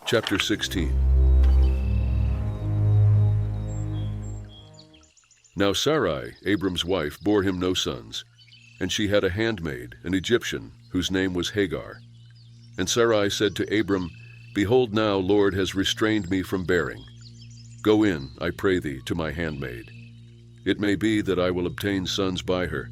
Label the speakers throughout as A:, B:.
A: Chapter 16. Now Sarai, Abram's wife, bore him no sons, and she had a handmaid, an Egyptian, whose name was Hagar. And Sarai said to Abram, Behold, now, Lord has restrained me from bearing. Go in, I pray thee, to my handmaid. It may be that I will obtain sons by her.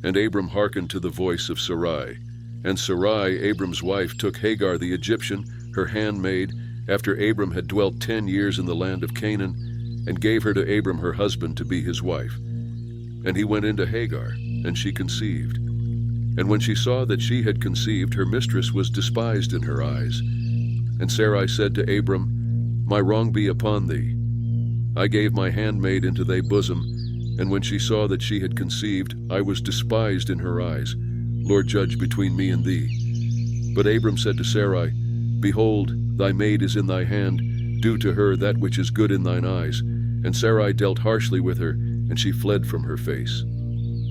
A: And Abram hearkened to the voice of Sarai. And Sarai, Abram's wife, took Hagar the Egyptian, her handmaid, after Abram had dwelt 10 years in the land of Canaan, and gave her to Abram her husband to be his wife. And he went into Hagar, and she conceived. And when she saw that she had conceived, her mistress was despised in her eyes. And Sarai said to Abram, My wrong be upon thee. I gave my handmaid into thy bosom, and when she saw that she had conceived, I was despised in her eyes. Lord, judge between me and thee. But Abram said to Sarai, Behold, thy maid is in thy hand, do to her that which is good in thine eyes. And Sarai dealt harshly with her, and she fled from her face.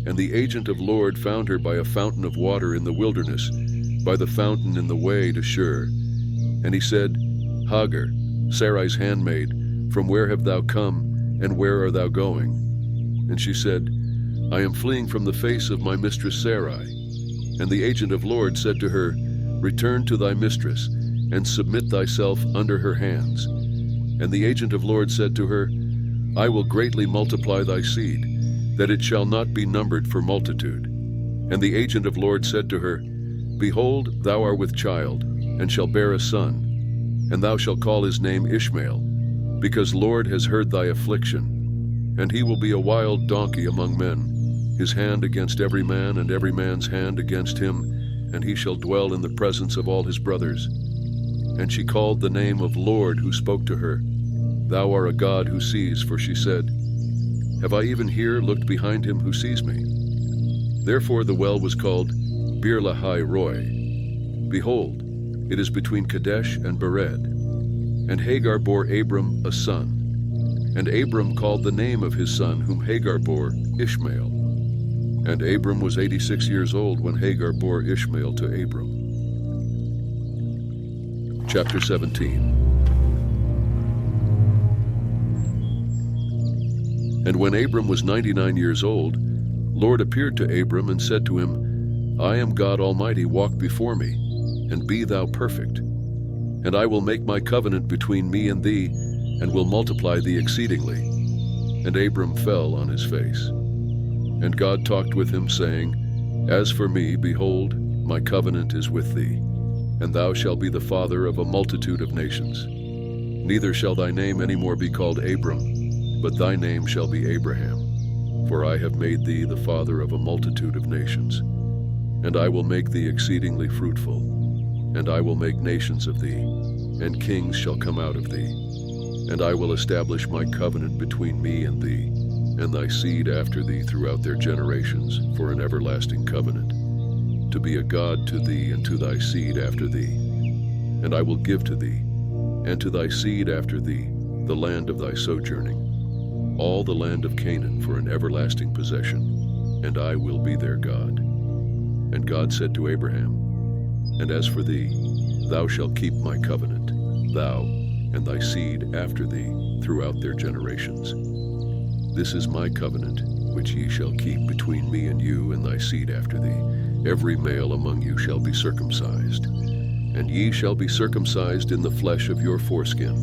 A: And the agent of Lord found her by a fountain of water in the wilderness, by the fountain in the way to Shur. And he said, Hagar, Sarai's handmaid, from where have thou come, and where art thou going? And she said, I am fleeing from the face of my mistress Sarai. And the agent of Lord said to her, Return to thy mistress, and submit thyself under her hands. And the agent of Lord said to her, I will greatly multiply thy seed, that it shall not be numbered for multitude. And the agent of Lord said to her, Behold, thou art with child, and shalt bear a son, and thou shalt call his name Ishmael, because Lord has heard thy affliction. And he will be a wild donkey among men, his hand against every man, and every man's hand against him, and he shall dwell in the presence of all his brothers. And she called the name of Lord who spoke to her, Thou art a God who sees, for she said, Have I even here looked behind him who sees me? Therefore the well was called Bir-lahai-roi. Behold, it is between Kadesh and Bered. And Hagar bore Abram a son. And Abram called the name of his son whom Hagar bore Ishmael. And Abram was 86 years old when Hagar bore Ishmael to Abram. Chapter 17. And when Abram was 99 years old, Lord appeared to Abram and said to him, I am God Almighty, walk before me, and be thou perfect. And I will make my covenant between me and thee, and will multiply thee exceedingly. And Abram fell on his face. And God talked with him, saying, As for me, behold, my covenant is with thee, and thou shalt be the father of a multitude of nations. Neither shall thy name any more be called Abram, but thy name shall be Abraham. For I have made thee the father of a multitude of nations. And I will make thee exceedingly fruitful, and I will make nations of thee, and kings shall come out of thee. And I will establish my covenant between me and thee, and thy seed after thee throughout their generations, for an everlasting covenant, to be a God to thee and to thy seed after thee. And I will give to thee, and to thy seed after thee, the land of thy sojourning, all the land of Canaan for an everlasting possession, and I will be their God. And God said to Abraham, And as for thee, thou shalt keep my covenant, thou and thy seed after thee throughout their generations. This is my covenant, which ye shall keep between me and you and thy seed after thee. Every male among you shall be circumcised, and ye shall be circumcised in the flesh of your foreskin,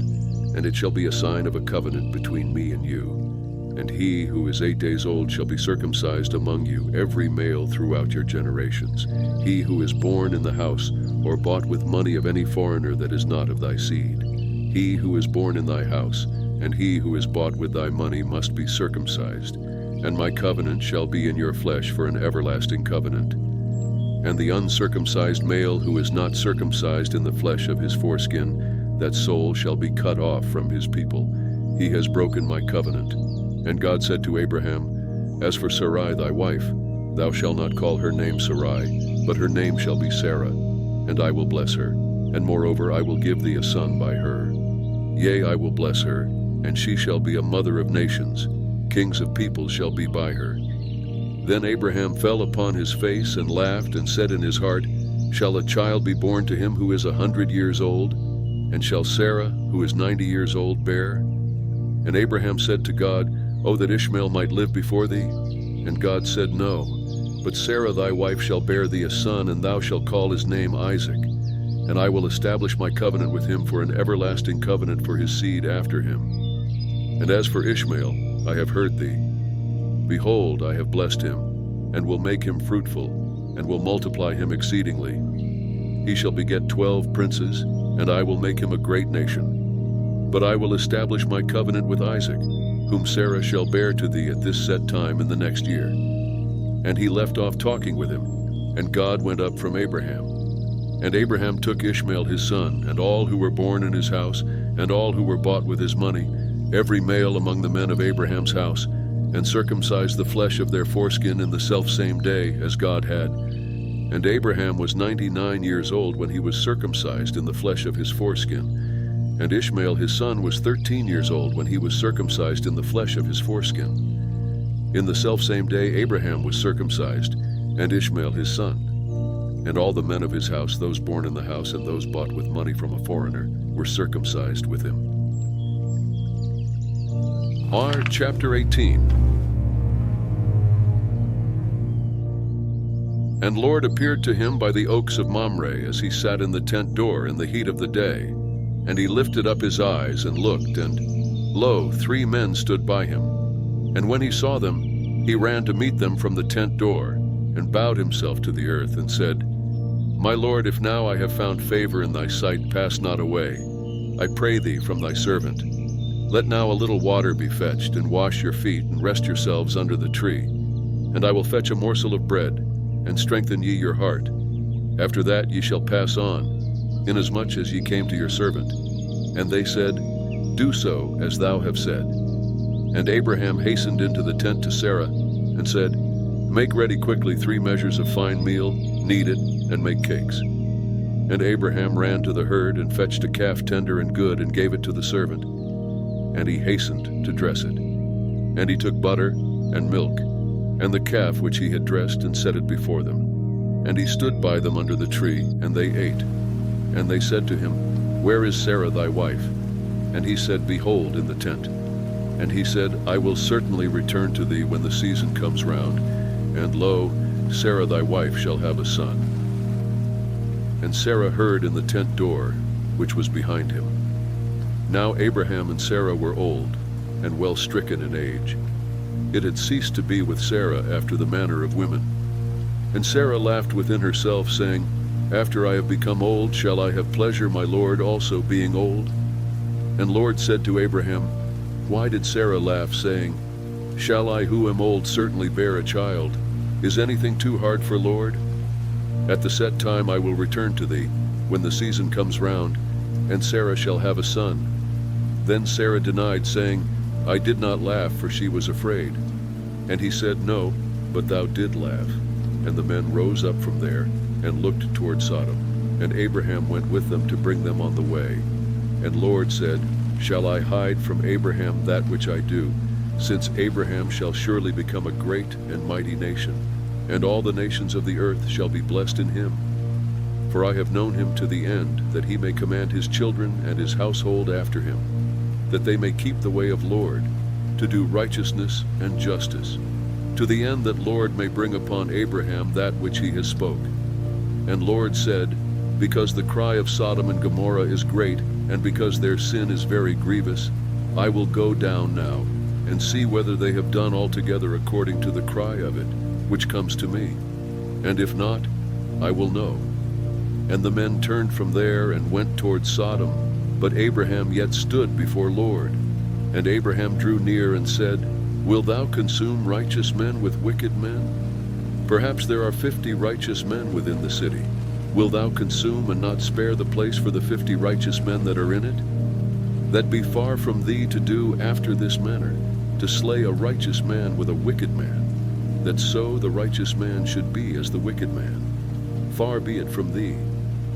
A: and it shall be a sign of a covenant between me and you. And he who is 8 days old shall be circumcised among you, every male throughout your generations. He who is born in the house, or bought with money of any foreigner that is not of thy seed. He who is born in thy house, and he who is bought with thy money must be circumcised. And my covenant shall be in your flesh for an everlasting covenant. And the uncircumcised male who is not circumcised in the flesh of his foreskin, that soul shall be cut off from his people. He has broken my covenant. And God said to Abraham, As for Sarai thy wife, thou shalt not call her name Sarai, but her name shall be Sarah, and I will bless her. And moreover I will give thee a son by her. Yea, I will bless her, and she shall be a mother of nations. Kings of peoples shall be by her. Then Abraham fell upon his face and laughed, and said in his heart, Shall a child be born to him who is 100 years old? And shall Sarah, who is 90 years old, bear? And Abraham said to God, O that Ishmael might live before thee. And God said, No, but Sarah thy wife shall bear thee a son, and thou shalt call his name Isaac. And I will establish my covenant with him for an everlasting covenant for his seed after him. And as for Ishmael, I have heard thee. Behold, I have blessed him, and will make him fruitful, and will multiply him exceedingly. He shall beget 12 princes, and I will make him a great nation. But I will establish my covenant with Isaac, whom Sarah shall bear to thee at this set time in the next year. And he left off talking with him, and God went up from Abraham. And Abraham took Ishmael his son, and all who were born in his house, and all who were bought with his money, every male among the men of Abraham's house, and circumcised the flesh of their foreskin in the selfsame day as God had. And Abraham was 99 years old when he was circumcised in the flesh of his foreskin. And Ishmael his son was 13 years old when he was circumcised in the flesh of his foreskin. In the selfsame day Abraham was circumcised, and Ishmael his son. And all the men of his house, those born in the house and those bought with money from a foreigner, were circumcised with him. Chapter 18. And Lord appeared to him by the oaks of Mamre as he sat in the tent door in the heat of the day. And he lifted up his eyes and looked, and lo, 3 men stood by him. And when he saw them, he ran to meet them from the tent door, and bowed himself to the earth, and said, My Lord, if now I have found favor in thy sight, pass not away, I pray thee, from thy servant. Let now a little water be fetched, and wash your feet, and rest yourselves under the tree. And I will fetch a morsel of bread, and strengthen ye your heart. After that ye shall pass on, inasmuch as ye came to your servant. And they said, Do so, as thou have said. And Abraham hastened into the tent to Sarah, and said, Make ready quickly 3 measures of fine meal, knead it, and make cakes. And Abraham ran to the herd, and fetched a calf tender and good, and gave it to the servant. And he hastened to dress it. And he took butter and milk, and the calf which he had dressed, and set it before them. And he stood by them under the tree, and they ate. And they said to him, Where is Sarah thy wife? And he said, Behold, in the tent. And he said, I will certainly return to thee when the season comes round, and lo, Sarah thy wife shall have a son. And Sarah heard in the tent door, which was behind him. Now Abraham and Sarah were old, and well stricken in age. It had ceased to be with Sarah after the manner of women. And Sarah laughed within herself, saying, After I have become old, shall I have pleasure, my Lord also being old? And Lord said to Abraham, Why did Sarah laugh, saying, Shall I who am old certainly bear a child? Is anything too hard for Lord? At the set time I will return to thee, when the season comes round, and Sarah shall have a son. Then Sarah denied, saying, I did not laugh, for she was afraid. And he said, No, but thou did laugh. And the men rose up from there, and looked toward Sodom. And Abraham went with them to bring them on the way. And Lord said, Shall I hide from Abraham that which I do, since Abraham shall surely become a great and mighty nation, and all the nations of the earth shall be blessed in him? For I have known him to the end, that he may command his children and his household after him, that they may keep the way of Lord, to do righteousness and justice, to the end that Lord may bring upon Abraham that which he has spoke. And Lord said, Because the cry of Sodom and Gomorrah is great, and because their sin is very grievous, I will go down now, and see whether they have done altogether according to the cry of it, which comes to me. And if not, I will know. And the men turned from there and went toward Sodom, but Abraham yet stood before Lord. And Abraham drew near and said, Wilt thou consume righteous men with wicked men? Perhaps there are 50 righteous men within the city. Wilt thou consume and not spare the place for the 50 righteous men that are in it? That be far from thee to do after this manner, to slay a righteous man with a wicked man, that so the righteous man should be as the wicked man. Far be it from thee.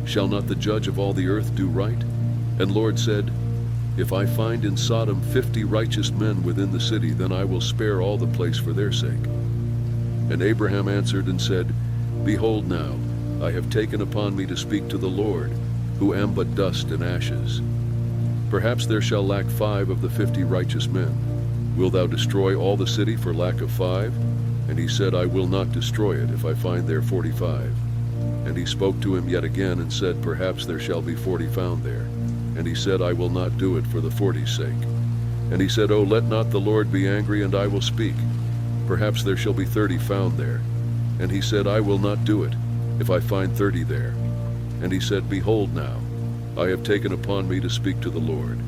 A: Shall not the judge of all the earth do right? And Lord said, If I find in Sodom 50 righteous men within the city, then I will spare all the place for their sake. And Abraham answered and said, Behold now, I have taken upon me to speak to the Lord. who am but dust and ashes. Perhaps there shall lack 5 of the 50 righteous men. Wilt thou destroy all the city for lack of 5? And he said, I will not destroy it if I find there 45. And he spoke to him yet again and said, Perhaps there shall be 40 found there. And he said, I will not do it for the 40's sake. And he said, Oh, let not the Lord be angry, and I will speak. Perhaps there shall be 30 found there. And he said, I will not do it, if I find 30 there. And he said, Behold now, I have taken upon me to speak to the Lord.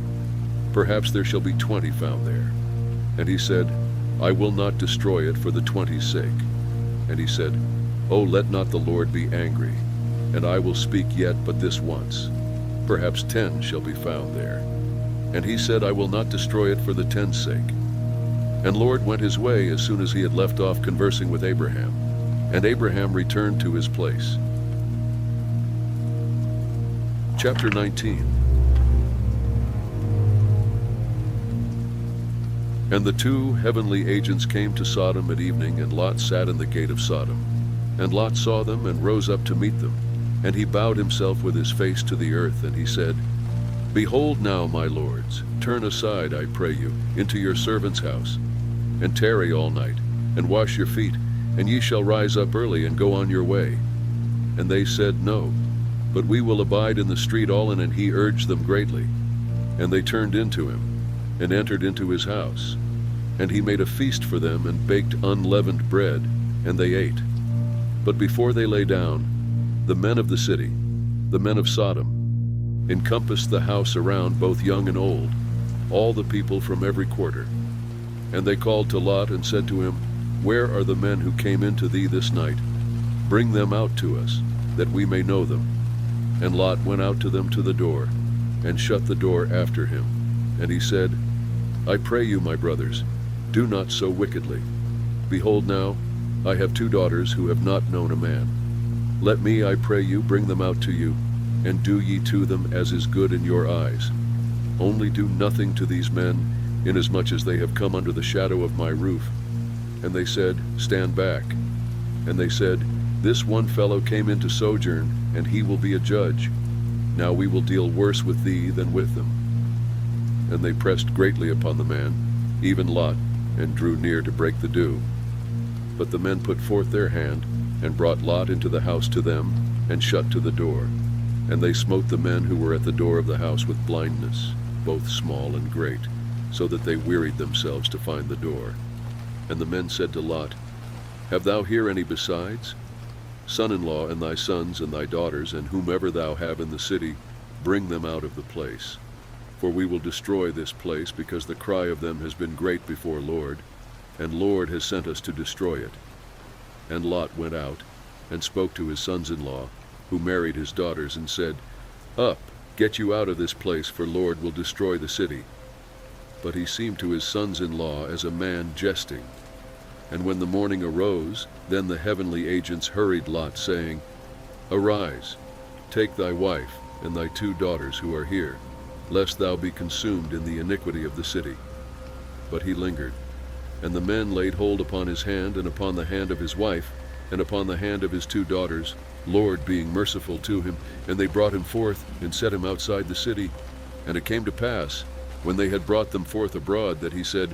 A: Perhaps there shall be 20 found there. And he said, I will not destroy it for the 20's sake. And he said, Oh, let not the Lord be angry, and I will speak yet but this once. Perhaps 10 shall be found there. And he said, I will not destroy it for the 10's sake. And Lord went his way as soon as he had left off conversing with Abraham. And Abraham returned to his place. Chapter 19. And the 2 heavenly agents came to Sodom at evening, and Lot sat in the gate of Sodom. And Lot saw them, and rose up to meet them. And he bowed himself with his face to the earth, and he said, Behold now, my lords, turn aside, I pray you, into your servant's house, and tarry all night, and wash your feet, and ye shall rise up early, and go on your way. And they said, No, but we will abide in the street all in. And he urged them greatly. And they turned into him, and entered into his house. And he made a feast for them, and baked unleavened bread, and they ate. But before they lay down, the men of the city, the men of Sodom, encompassed the house around, both young and old, all the people from every quarter. And they called to Lot, and said to him, Where are the men who came into thee this night? Bring them out to us, that we may know them. And Lot went out to them to the door, and shut the door after him. And he said, I pray you, my brothers, do not so wickedly. Behold now, I have 2 daughters who have not known a man. Let me, I pray you, bring them out to you, and do ye to them as is good in your eyes. Only do nothing to these men, inasmuch as they have come under the shadow of my roof. And they said, Stand back. And they said, This one fellow came in to sojourn, and he will be a judge. Now we will deal worse with thee than with them. And they pressed greatly upon the man, even Lot, and drew near to break the dew. But the men put forth their hand, and brought Lot into the house to them, and shut to the door. And they smote the men who were at the door of the house with blindness, both small and great, so that they wearied themselves to find the door. And the men said to Lot, Have thou here any besides? Son-in-law, and thy sons, and thy daughters, and whomever thou have in the city, bring them out of the place. For we will destroy this place, because the cry of them has been great before Lord, and Lord has sent us to destroy it. And Lot went out, and spoke to his sons-in-law, who married his daughters, and said, Up, get you out of this place, for Lord will destroy the city. But he seemed to his sons-in-law as a man jesting. And when the morning arose, then the heavenly agents hurried Lot, saying, Arise, take thy wife, and thy 2 daughters who are here, lest thou be consumed in the iniquity of the city. But he lingered. And the men laid hold upon his hand, and upon the hand of his wife, and upon the hand of his 2 daughters, Lord being merciful to him. And they brought him forth, and set him outside the city. And it came to pass, when they had brought them forth abroad, that he said,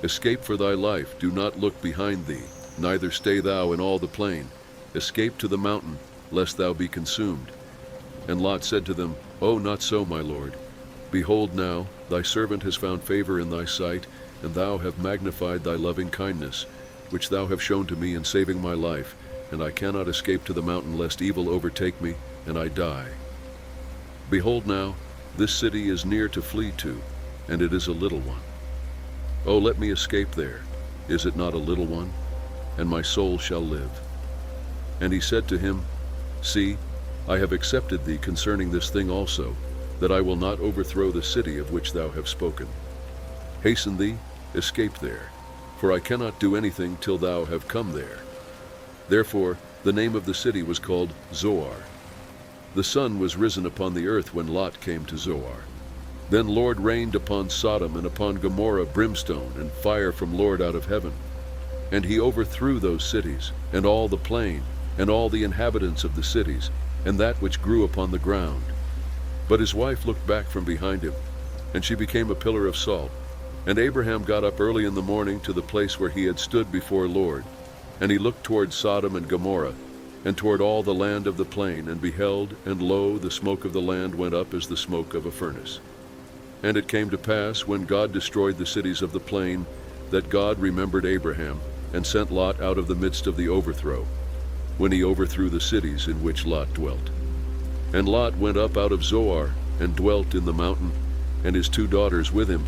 A: Escape for thy life, do not look behind thee, neither stay thou in all the plain. Escape to the mountain, lest thou be consumed. And Lot said to them, Oh, not so, my lord. Behold now, thy servant has found favor in thy sight, and thou have magnified thy loving kindness, which thou have shown to me in saving my life, and I cannot escape to the mountain, lest evil overtake me, and I die. Behold now, this city is near to flee to, and it is a little one. Oh, let me escape there. Is it not a little one? And my soul shall live. And he said to him, See, I have accepted thee concerning this thing also, that I will not overthrow the city of which thou hast spoken. Hasten thee, escape there, for I cannot do anything till thou have come there. Therefore the name of the city was called Zoar. The sun was risen upon the earth when Lot came to Zoar. Then Lord rained upon Sodom and upon Gomorrah brimstone and fire from Lord out of heaven. And he overthrew those cities, and all the plain, and all the inhabitants of the cities, and that which grew upon the ground. But his wife looked back from behind him, and she became a pillar of salt. And Abraham got up early in the morning to the place where he had stood before Lord. And he looked toward Sodom and Gomorrah, and toward all the land of the plain, and beheld, and lo, the smoke of the land went up as the smoke of a furnace. And it came to pass, when God destroyed the cities of the plain, that God remembered Abraham, and sent Lot out of the midst of the overthrow, when he overthrew the cities in which Lot dwelt. And Lot went up out of Zoar, and dwelt in the mountain, and his 2 daughters with him,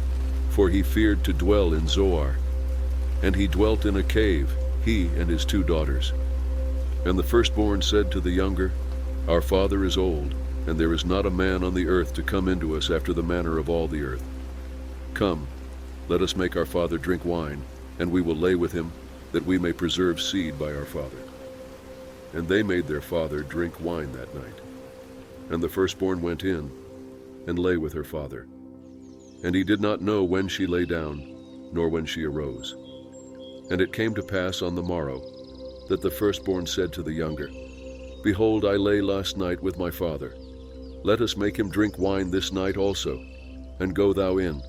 A: for he feared to dwell in Zoar. And he dwelt in a cave, he and his 2 daughters. And the firstborn said to the younger, Our father is old, and there is not a man on the earth to come into us after the manner of all the earth. Come, let us make our father drink wine, and we will lay with him, that we may preserve seed by our father. And they made their father drink wine that night. And the firstborn went in, and lay with her father. And he did not know when she lay down, nor when she arose. And it came to pass on the morrow, that the firstborn said to the younger, Behold, I lay last night with my father. Let us make him drink wine this night also, and go thou in,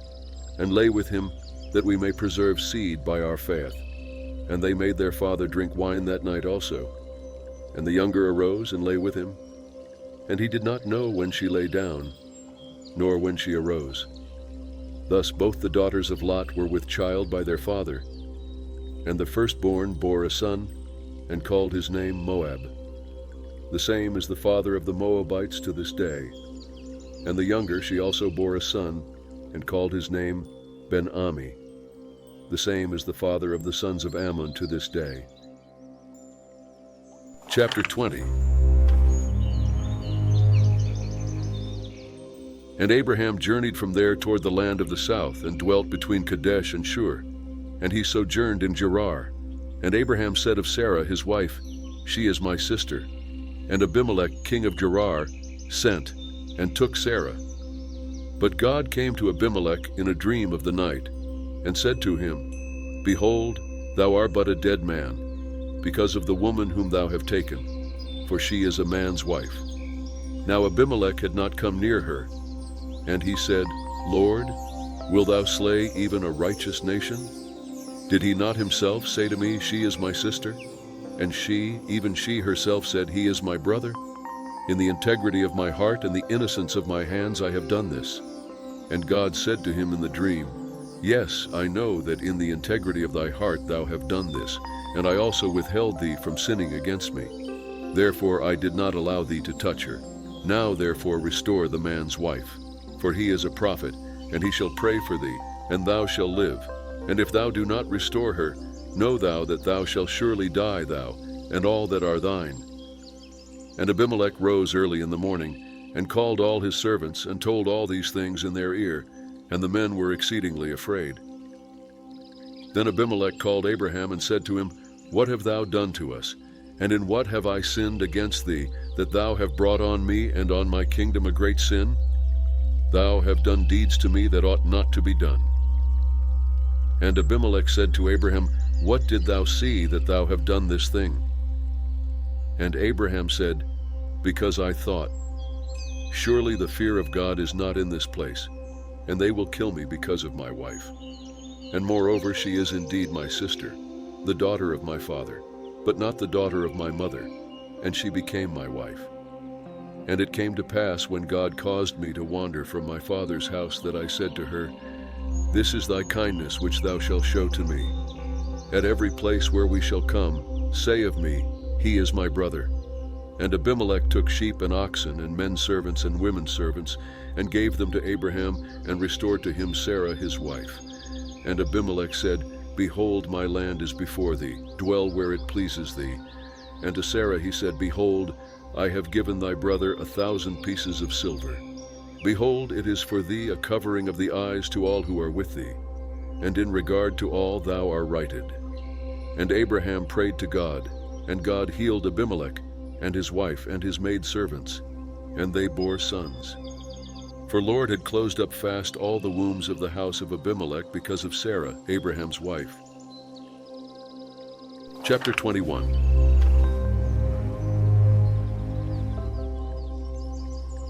A: and lay with him, that we may preserve seed by our faith. And they made their father drink wine that night also. And the younger arose and lay with him. And he did not know when she lay down, nor when she arose. Thus both the daughters of Lot were with child by their father. And the firstborn bore a son, and called his name Moab. The same is the father of the Moabites to this day. And the younger she also bore a son, and called his name Ben-Ami. The same is the father of the sons of Ammon to this day. Chapter 20. And Abraham journeyed from there toward the land of the south, and dwelt between Kadesh and Shur. And he sojourned in Gerar. And Abraham said of Sarah his wife, She is my sister. And Abimelech king of Gerar sent, and took Sarah. But God came to Abimelech in a dream of the night, and said to him, Behold, thou art but a dead man, because of the woman whom thou hast taken, for she is a man's wife. Now Abimelech had not come near her. And he said, Lord, wilt thou slay even a righteous nation? Did he not himself say to me, She is my sister? And she, even she herself, said, He is my brother? In the integrity of my heart and the innocence of my hands I have done this. And God said to him in the dream, Yes, I know that in the integrity of thy heart thou hast done this, and I also withheld thee from sinning against me. Therefore I did not allow thee to touch her. Now therefore restore the man's wife. For he is a prophet, and he shall pray for thee, and thou shalt live. And if thou do not restore her, know thou that thou shalt surely die, thou, and all that are thine. And Abimelech rose early in the morning, and called all his servants, and told all these things in their ear, and the men were exceedingly afraid. Then Abimelech called Abraham, and said to him, What have thou done to us? And in what have I sinned against thee, that thou have brought on me and on my kingdom a great sin? Thou have done deeds to me that ought not to be done. And Abimelech said to Abraham, What did thou see that thou have done this thing? And Abraham said, Because I thought, Surely the fear of God is not in this place, and they will kill me because of my wife. And moreover, she is indeed my sister, the daughter of my father, but not the daughter of my mother, and she became my wife. And it came to pass, when God caused me to wander from my father's house, that I said to her, This is thy kindness which thou shalt show to me. At every place where we shall come, say of me, He is my brother. And Abimelech took sheep and oxen, and men servants and women servants, and gave them to Abraham, and restored to him Sarah his wife. And Abimelech said, Behold, my land is before thee, dwell where it pleases thee. And to Sarah he said, Behold, I have given thy brother 1,000 pieces of silver. Behold, it is for thee a covering of the eyes to all who are with thee, and in regard to all thou art righted. And Abraham prayed to God, and God healed Abimelech, and his wife, and his maidservants, and they bore sons. For Lord had closed up fast all the wombs of the house of Abimelech because of Sarah, Abraham's wife. Chapter 21.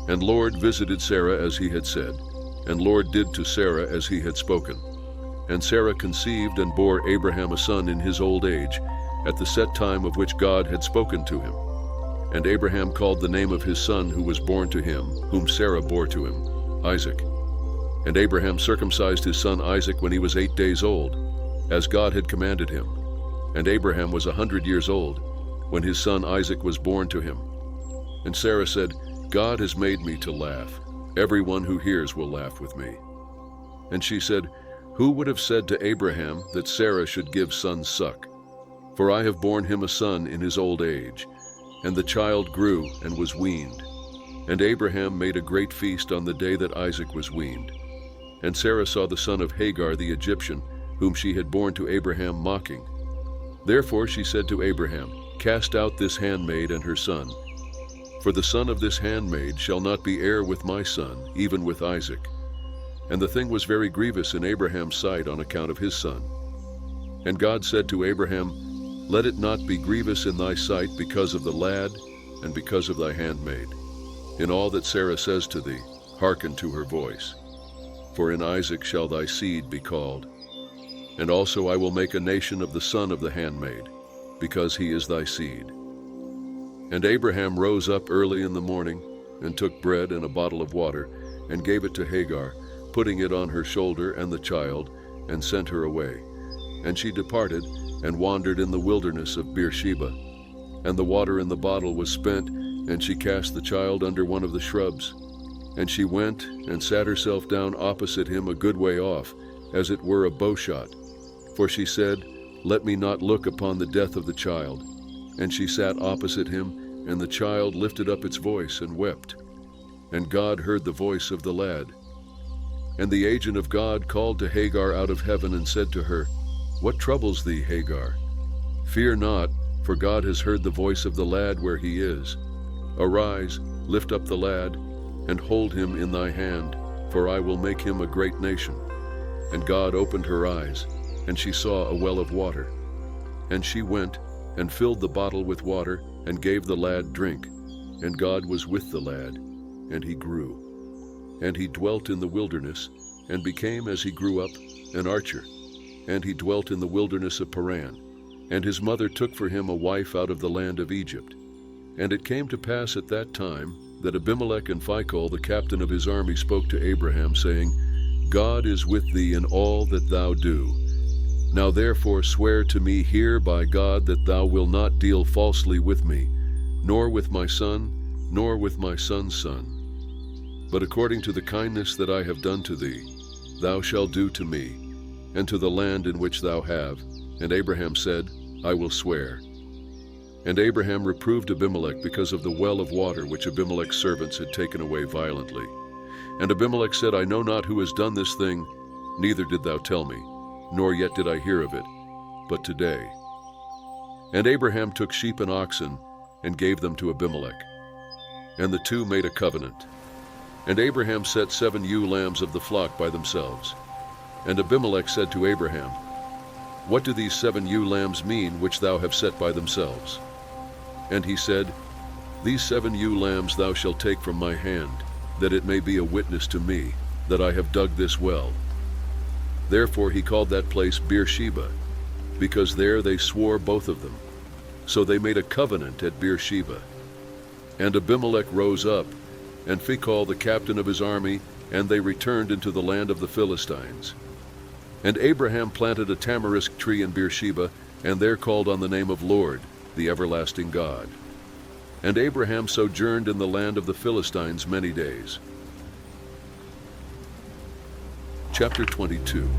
A: And Lord visited Sarah as he had said, and Lord did to Sarah as he had spoken. And Sarah conceived and bore Abraham a son in his old age, at the set time of which God had spoken to him. And Abraham called the name of his son who was born to him, whom Sarah bore to him, Isaac. And Abraham circumcised his son Isaac when he was 8 days old, as God had commanded him. And Abraham was 100 years old, when his son Isaac was born to him. And Sarah said, God has made me to laugh. Everyone who hears will laugh with me. And she said, Who would have said to Abraham that Sarah should give son suck? For I have borne him a son in his old age. And the child grew and was weaned. And Abraham made a great feast on the day that Isaac was weaned. And Sarah saw the son of Hagar the Egyptian, whom she had borne to Abraham, mocking. Therefore she said to Abraham, Cast out this handmaid and her son. For the son of this handmaid shall not be heir with my son, even with Isaac. And the thing was very grievous in Abraham's sight on account of his son. And God said to Abraham, Let it not be grievous in thy sight because of the lad and because of thy handmaid. In all that Sarah says to thee, hearken to her voice. For in Isaac shall thy seed be called. And also I will make a nation of the son of the handmaid, because he is thy seed. And Abraham rose up early in the morning, and took bread and a bottle of water, and gave it to Hagar, putting it on her shoulder and the child, and sent her away. And she departed, and wandered in the wilderness of Beersheba. And the water in the bottle was spent, and she cast the child under one of the shrubs. And she went, and sat herself down opposite him a good way off, as it were a bowshot. For she said, Let me not look upon the death of the child. And she sat opposite him, and the child lifted up its voice and wept. And God heard the voice of the lad. And the agent of God called to Hagar out of heaven and said to her, What troubles thee, Hagar? Fear not, for God has heard the voice of the lad where he is. Arise, lift up the lad, and hold him in thy hand, for I will make him a great nation. And God opened her eyes, and she saw a well of water. And she went, and filled the bottle with water, and gave the lad drink. And God was with the lad, and he grew. And he dwelt in the wilderness, and became, as he grew up, an archer. And he dwelt in the wilderness of Paran. And his mother took for him a wife out of the land of Egypt. And it came to pass at that time, that Abimelech and Phicol, the captain of his army, spoke to Abraham, saying, God is with thee in all that thou do. Now therefore swear to me here by God that thou wilt not deal falsely with me, nor with my son, nor with my son's son. But according to the kindness that I have done to thee, thou shalt do to me, and to the land in which thou have. And Abraham said, I will swear. And Abraham reproved Abimelech because of the well of water which Abimelech's servants had taken away violently. And Abimelech said, I know not who has done this thing, neither did thou tell me, nor yet did I hear of it, but today. And Abraham took sheep and oxen, and gave them to Abimelech. And the two made a covenant. And Abraham set 7 ewe lambs of the flock by themselves. And Abimelech said to Abraham, What do these 7 ewe lambs mean which thou hast set by themselves? And he said, These 7 ewe lambs thou shalt take from my hand, that it may be a witness to me, that I have dug this well. Therefore he called that place Beersheba, because there they swore both of them. So they made a covenant at Beersheba. And Abimelech rose up, and Phicol the captain of his army, and they returned into the land of the Philistines. And Abraham planted a tamarisk tree in Beersheba, and there called on the name of Lord, the everlasting God. And Abraham sojourned in the land of the Philistines many days. Chapter 22.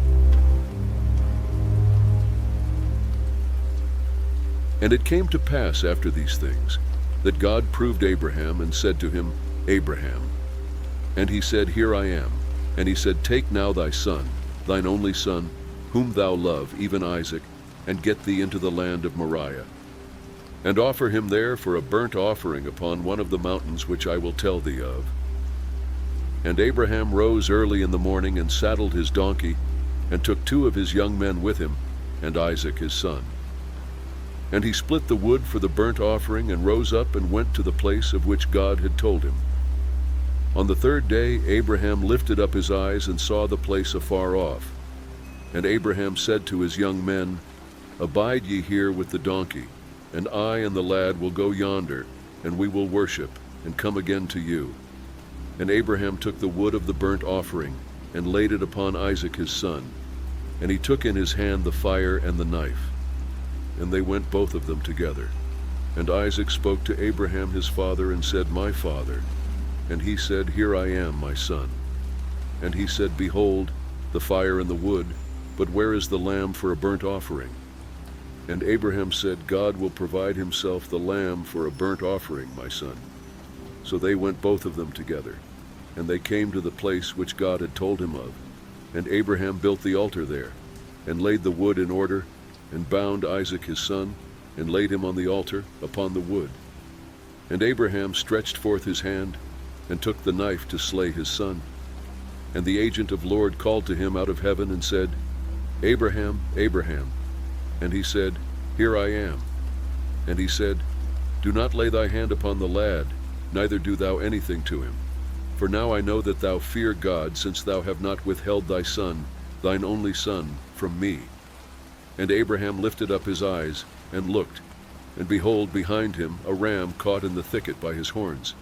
A: And it came to pass after these things, that God proved Abraham, and said to him, Abraham. And he said, Here I am. And he said, Take now thy son, thine only son, whom thou love, even Isaac, and get thee into the land of Moriah, and offer him there for a burnt offering upon one of the mountains which I will tell thee of. And Abraham rose early in the morning, and saddled his donkey, and took 2 of his young men with him, and Isaac his son. And he split the wood for the burnt offering, and rose up and went to the place of which God had told him. On the third day Abraham lifted up his eyes and saw the place afar off. And Abraham said to his young men, Abide ye here with the donkey, and I and the lad will go yonder, and we will worship, and come again to you. And Abraham took the wood of the burnt offering, and laid it upon Isaac his son. And he took in his hand the fire and the knife. And they went both of them together. And Isaac spoke to Abraham his father, and said, My father. And he said, Here I am, my son. And he said, Behold, the fire and the wood, but where is the lamb for a burnt offering? And Abraham said, God will provide himself the lamb for a burnt offering, my son. So they went both of them together, and they came to the place which God had told him of. And Abraham built the altar there, and laid the wood in order, and bound Isaac his son, and laid him on the altar upon the wood. And Abraham stretched forth his hand, and took the knife to slay his son. And the agent of Lord called to him out of heaven, and said, Abraham, Abraham. And he said, Here I am. And he said, Do not lay thy hand upon the lad, neither do thou anything to him. For now I know that thou fear God, since thou have not withheld thy son, thine only son, from me. And Abraham lifted up his eyes, and looked, and behold, behind him a ram caught in the thicket by his horns.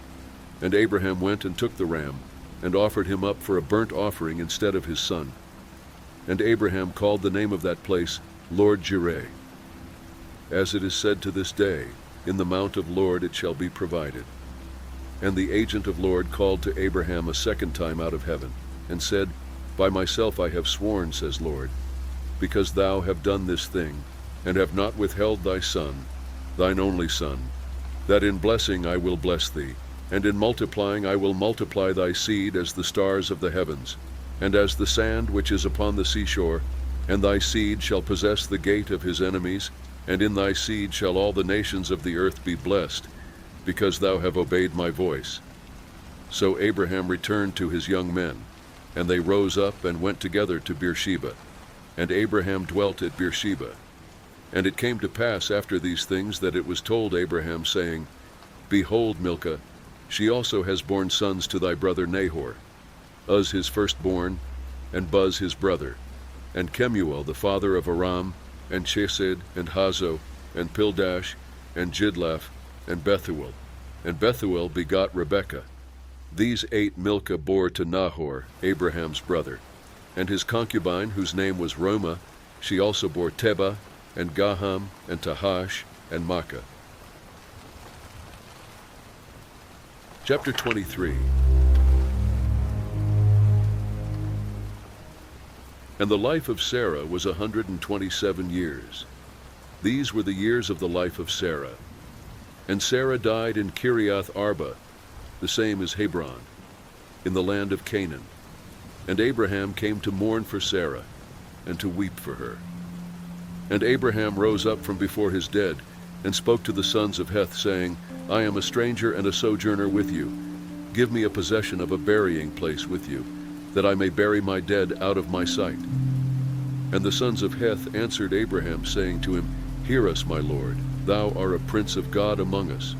A: And Abraham went and took the ram, and offered him up for a burnt offering instead of his son. And Abraham called the name of that place Lord Jireh. As it is said to this day, In the mount of Lord it shall be provided. And the agent of Lord called to Abraham a second time out of heaven, and said, By myself I have sworn, says Lord, because thou have done this thing, and have not withheld thy son, thine only son, that in blessing I will bless thee, and in multiplying I will multiply thy seed as the stars of the heavens, and as the sand which is upon the seashore, and thy seed shall possess the gate of his enemies, and in thy seed shall all the nations of the earth be blessed, because thou have obeyed my voice. So Abraham returned to his young men, and they rose up and went together to Beersheba. And Abraham dwelt at Beersheba. And it came to pass after these things that it was told Abraham, saying, Behold, Milcah, she also has borne sons to thy brother Nahor, Uz his firstborn, and Buz his brother, and Kemuel the father of Aram, and Chesed, and Hazo, and Pildash, and Jidlaph, and Bethuel. And Bethuel begot Rebekah. These 8 Milcah bore to Nahor, Abraham's brother. And his concubine, whose name was Roma, she also bore Tebah, and Gaham, and Tahash, and Makkah. Chapter 23. And the life of Sarah was 127 years. These were the years of the life of Sarah. And Sarah died in Kiriath Arba, the same as Hebron, in the land of Canaan. And Abraham came to mourn for Sarah, and to weep for her. And Abraham rose up from before his dead, and spoke to the sons of Heth, saying, I am a stranger and a sojourner with you. Give me a possession of a burying place with you, that I may bury my dead out of my sight. And the sons of Heth answered Abraham, saying to him, Hear us, my lord, thou art a prince of God among us.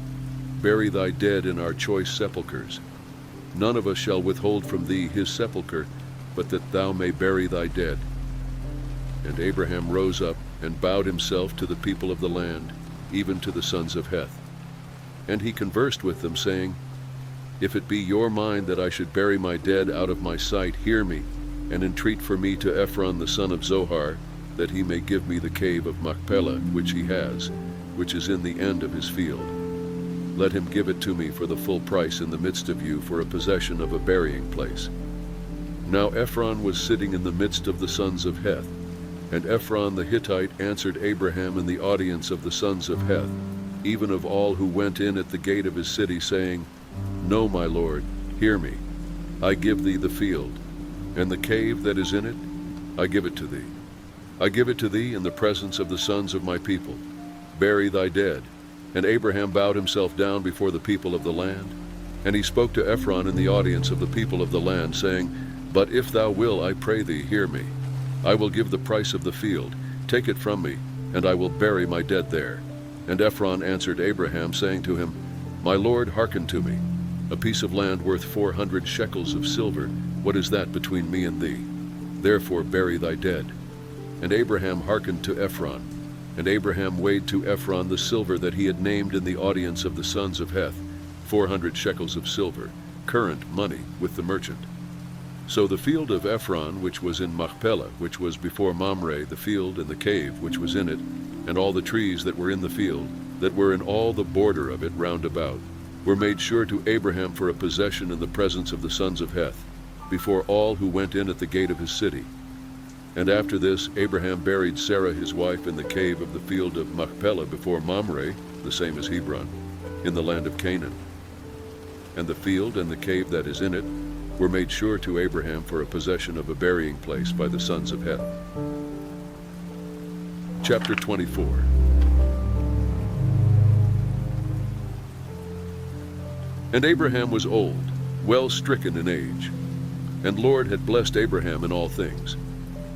A: Bury thy dead in our choice sepulchres. None of us shall withhold from thee his sepulchre, but that thou may bury thy dead. And Abraham rose up, and bowed himself to the people of the land, even to the sons of Heth. And he conversed with them, saying, If it be your mind that I should bury my dead out of my sight, hear me, and entreat for me to Ephron the son of Zohar, that he may give me the cave of Machpelah, which he has, which is in the end of his field. Let him give it to me for the full price in the midst of you, for a possession of a burying place. Now Ephron was sitting in the midst of the sons of Heth. And Ephron the Hittite answered Abraham in the audience of the sons of Heth, even of all who went in at the gate of his city, saying, No, my lord, hear me. I give thee the field, and the cave that is in it, I give it to thee. I give it to thee in the presence of the sons of my people. Bury thy dead. And Abraham bowed himself down before the people of the land. And he spoke to Ephron in the audience of the people of the land, saying, But if thou will, I pray thee, hear me. I will give the price of the field. Take it from me, and I will bury my dead there. And Ephron answered Abraham, saying to him, My lord, hearken to me. a piece of land worth 400 shekels of silver. What is that between me and thee? Therefore bury thy dead. And Abraham hearkened to Ephron. And Abraham weighed to Ephron the silver that he had named in the audience of the sons of Heth, 400 shekels of silver, current money with the merchant. So the field of Ephron, which was in Machpelah, which was before Mamre, the field and the cave which was in it, and all the trees that were in the field, that were in all the border of it round about, were made sure to Abraham for a possession in the presence of the sons of Heth, before all who went in at the gate of his city. And after this Abraham buried Sarah his wife in the cave of the field of Machpelah before Mamre, the same as Hebron, in the land of Canaan. And the field and the cave that is in it were made sure to Abraham for a possession of a burying place by the sons of Heth. Chapter 24. And Abraham was old, well stricken in age, and Lord had blessed Abraham in all things.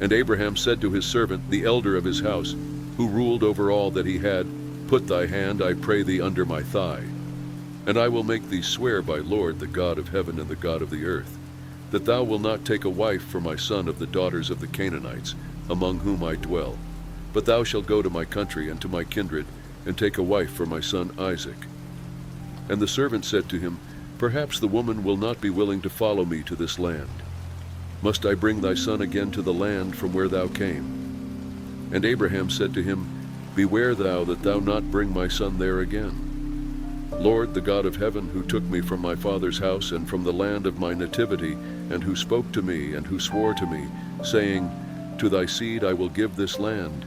A: And Abraham said to his servant, the elder of his house, who ruled over all that he had, Put thy hand, I pray thee, under my thigh, and I will make thee swear by Lord, the God of heaven and the God of the earth, that thou wilt not take a wife for my son of the daughters of the Canaanites, among whom I dwell, but thou shalt go to my country and to my kindred, and take a wife for my son Isaac. And the servant said to him, Perhaps the woman will not be willing to follow me to this land. Must I bring thy son again to the land from where thou came? And Abraham said to him, Beware thou that thou not bring my son there again. Lord, the God of heaven, who took me from my father's house and from the land of my nativity, and who spoke to me and who swore to me, saying, To thy seed I will give this land,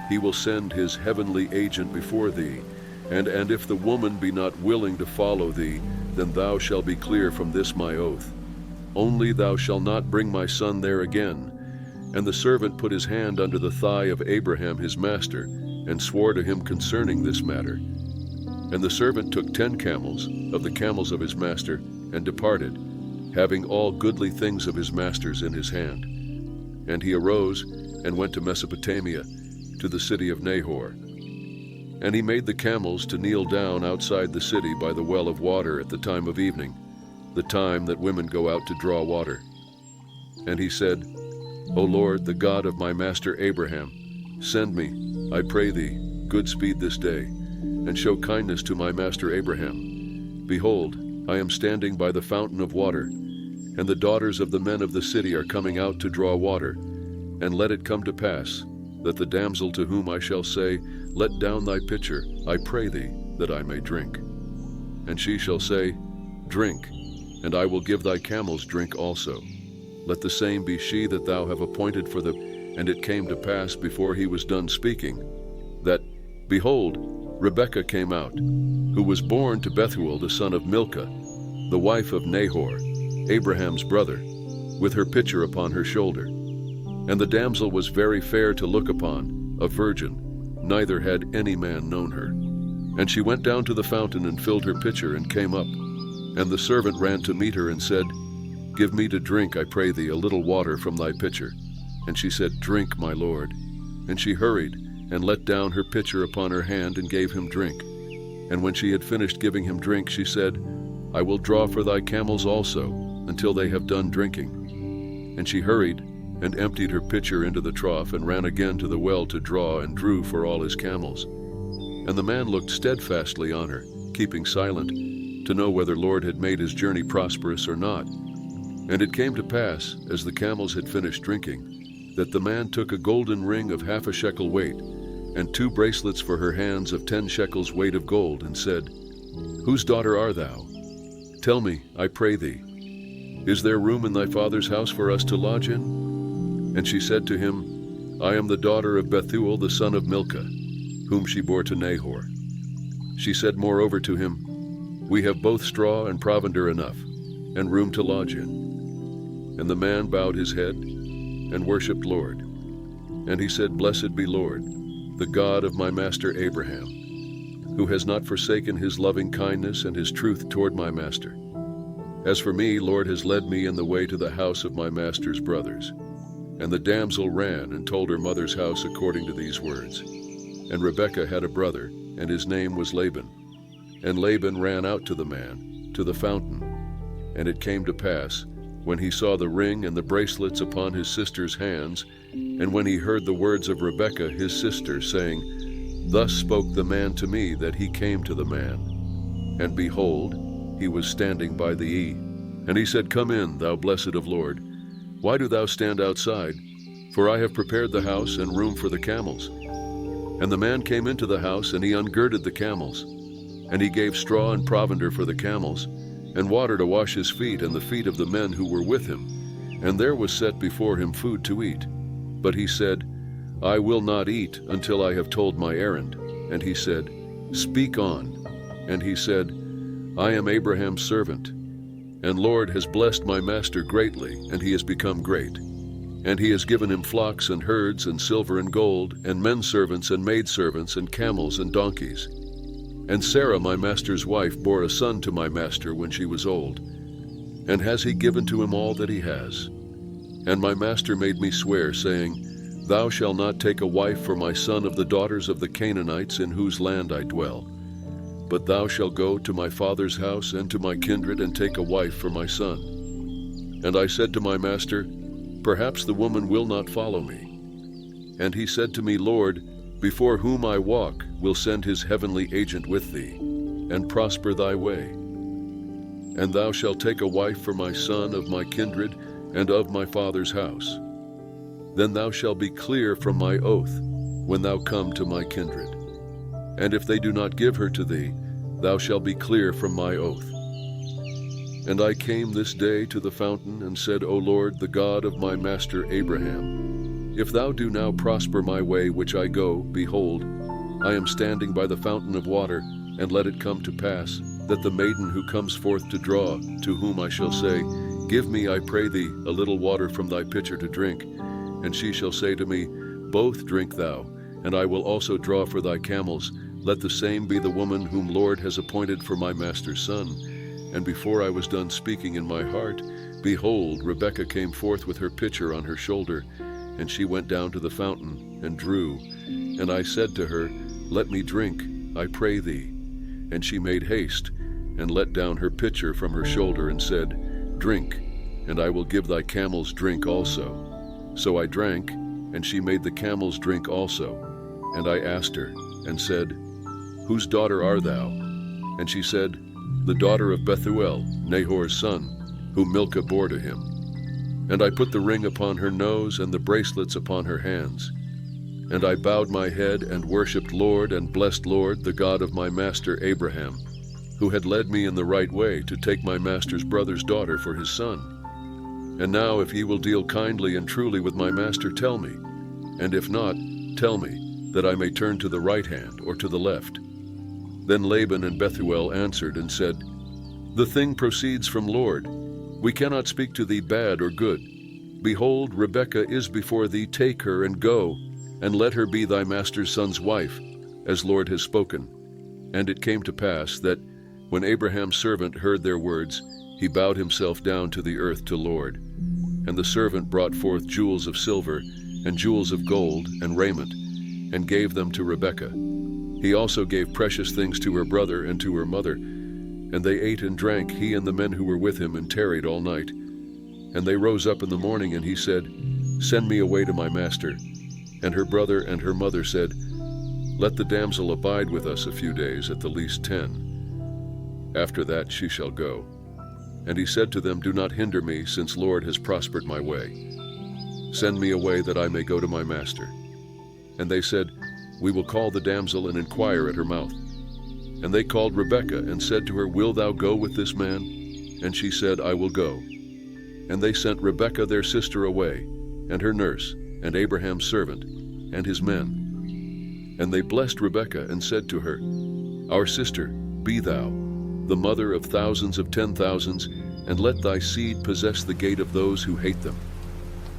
A: he will send his heavenly agent before thee, and if the woman be not willing to follow thee, then thou shalt be clear from this my oath. Only thou shalt not bring my son there again. And the servant put his hand under the thigh of Abraham his master, and swore to him concerning this matter. And the servant took 10 camels of the camels of his master, and departed, having all goodly things of his master's in his hand. And he arose, and went to Mesopotamia, to the city of Nahor. And he made the camels to kneel down outside the city by the well of water at the time of evening, the time that women go out to draw water. And he said, O Lord, the God of my master Abraham, send me, I pray thee, good speed this day, and show kindness to my master Abraham. Behold, I am standing by the fountain of water, and the daughters of the men of the city are coming out to draw water. And let it come to pass, that the damsel to whom I shall say, Let down thy pitcher, I pray thee, that I may drink. And she shall say, Drink, and I will give thy camels drink also. Let the same be she that thou have appointed for the... And it came to pass before he was done speaking, that, behold, Rebekah came out, who was born to Bethuel the son of Milcah, the wife of Nahor, Abraham's brother, with her pitcher upon her shoulder. And the damsel was very fair to look upon, a virgin, neither had any man known her. And she went down to the fountain and filled her pitcher and came up. And the servant ran to meet her and said, Give me to drink, I pray thee, a little water from thy pitcher. And she said, Drink, my lord. And she hurried, and let down her pitcher upon her hand, and gave him drink. And when she had finished giving him drink, she said, I will draw for thy camels also, until they have done drinking. And she hurried, and emptied her pitcher into the trough, and ran again to the well to draw, and drew for all his camels. And the man looked steadfastly on her, keeping silent, to know whether Lord had made his journey prosperous or not. And it came to pass, as the camels had finished drinking, that the man took a golden ring of 1/2 shekel weight, and 2 bracelets for her hands of 10 shekels weight of gold, and said, Whose daughter art thou? Tell me, I pray thee, is there room in thy father's house for us to lodge in? And she said to him, I am the daughter of Bethuel the son of Milcah, whom she bore to Nahor. She said moreover to him, We have both straw and provender enough, and room to lodge in. And the man bowed his head, and worshipped Lord. And he said, Blessed be Lord, the God of my master Abraham, who has not forsaken his loving kindness and his truth toward my master. As for me, Lord has led me in the way to the house of my master's brothers. And the damsel ran and told her mother's house according to these words. And Rebekah had a brother, and his name was Laban. And Laban ran out to the man, to the fountain, And it came to pass, when he saw the ring and the bracelets upon his sister's hands, and when he heard the words of Rebekah his sister, saying, Thus spoke the man to me, that he came to the man. And behold, he was standing by the ee. And he said, Come in, thou blessed of Lord. Why do thou stand outside? For I have prepared the house and room for the camels. And the man came into the house, and he ungirded the camels. And he gave straw and provender for the camels, and water to wash his feet and the feet of the men who were with him. And there was set before him food to eat. But he said, I will not eat until I have told my errand. And he said, Speak on. And he said, I am Abraham's servant. And Lord has blessed my master greatly, and he has become great. And he has given him flocks and herds and silver and gold, and men servants and maidservants and camels and donkeys. And Sarah my master's wife bore a son to my master when she was old. And has he given to him all that he has? And my master made me swear, saying, Thou shalt not take a wife for my son of the daughters of the Canaanites in whose land I dwell. But thou shalt go to my father's house and to my kindred, and take a wife for my son. And I said to my master, Perhaps the woman will not follow me. And he said to me, Lord, before whom I walk, will send his heavenly agent with thee, and prosper thy way. And thou shalt take a wife for my son of my kindred, and of my father's house. Then thou shalt be clear from my oath, when thou come to my kindred. And if they do not give her to thee, thou shalt be clear from my oath. And I came this day to the fountain, and said, O Lord, the God of my master Abraham, if thou do now prosper my way which I go, behold, I am standing by the fountain of water, and let it come to pass, that the maiden who comes forth to draw, to whom I shall say, Give me, I pray thee, a little water from thy pitcher to drink. And she shall say to me, Both drink thou, and I will also draw for thy camels. Let the same be the woman whom Lord has appointed for my master's son. And before I was done speaking in my heart, behold, Rebekah came forth with her pitcher on her shoulder, and she went down to the fountain, and drew. And I said to her, Let me drink, I pray thee. And she made haste, and let down her pitcher from her shoulder, and said, Drink, and I will give thy camels drink also. So I drank, and she made the camels drink also. And I asked her, and said, Whose daughter art thou? And she said, The daughter of Bethuel, Nahor's son, whom Milcah bore to him. And I put the ring upon her nose, and the bracelets upon her hands. And I bowed my head, and worshipped Lord, and blessed Lord, the God of my master Abraham, who had led me in the right way to take my master's brother's daughter for his son. And now if ye will deal kindly and truly with my master, tell me. And if not, tell me, that I may turn to the right hand or to the left. Then Laban and Bethuel answered and said, The thing proceeds from Lord. We cannot speak to thee bad or good. Behold, Rebekah is before thee, take her and go, and let her be thy master's son's wife, as Lord has spoken. And it came to pass that, when Abraham's servant heard their words, he bowed himself down to the earth to Lord. And the servant brought forth jewels of silver, and jewels of gold, and raiment, and gave them to Rebekah. He also gave precious things to her brother and to her mother. And they ate and drank, he and the men who were with him, and tarried all night. And they rose up in the morning, and he said, Send me away to my master. And her brother and her mother said, Let the damsel abide with us a few days, at the least 10. After that she shall go. And he said to them, Do not hinder me, since Lord has prospered my way. Send me away, that I may go to my master. And they said, We will call the damsel and inquire at her mouth. And they called Rebekah, and said to her, Wilt thou go with this man? And she said, I will go. And they sent Rebekah their sister away, and her nurse, and Abraham's servant, and his men. And they blessed Rebekah, and said to her, Our sister, be thou, the mother of thousands of 10,000s, and let thy seed possess the gate of those who hate them.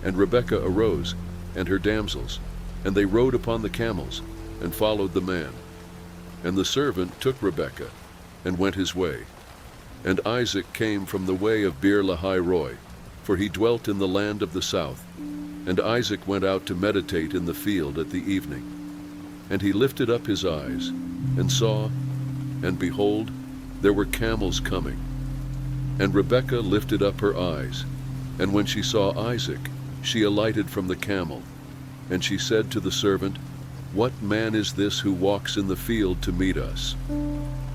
A: And Rebekah arose, and her damsels, and they rode upon the camels, and followed the man. And the servant took Rebekah, and went his way. And Isaac came from the way of Beer-lahai-roi, for he dwelt in the land of the south. And Isaac went out to meditate in the field at the evening. And he lifted up his eyes, and saw, and behold, there were camels coming. And Rebekah lifted up her eyes, and when she saw Isaac, she alighted from the camel. And she said to the servant, What man is this who walks in the field to meet us?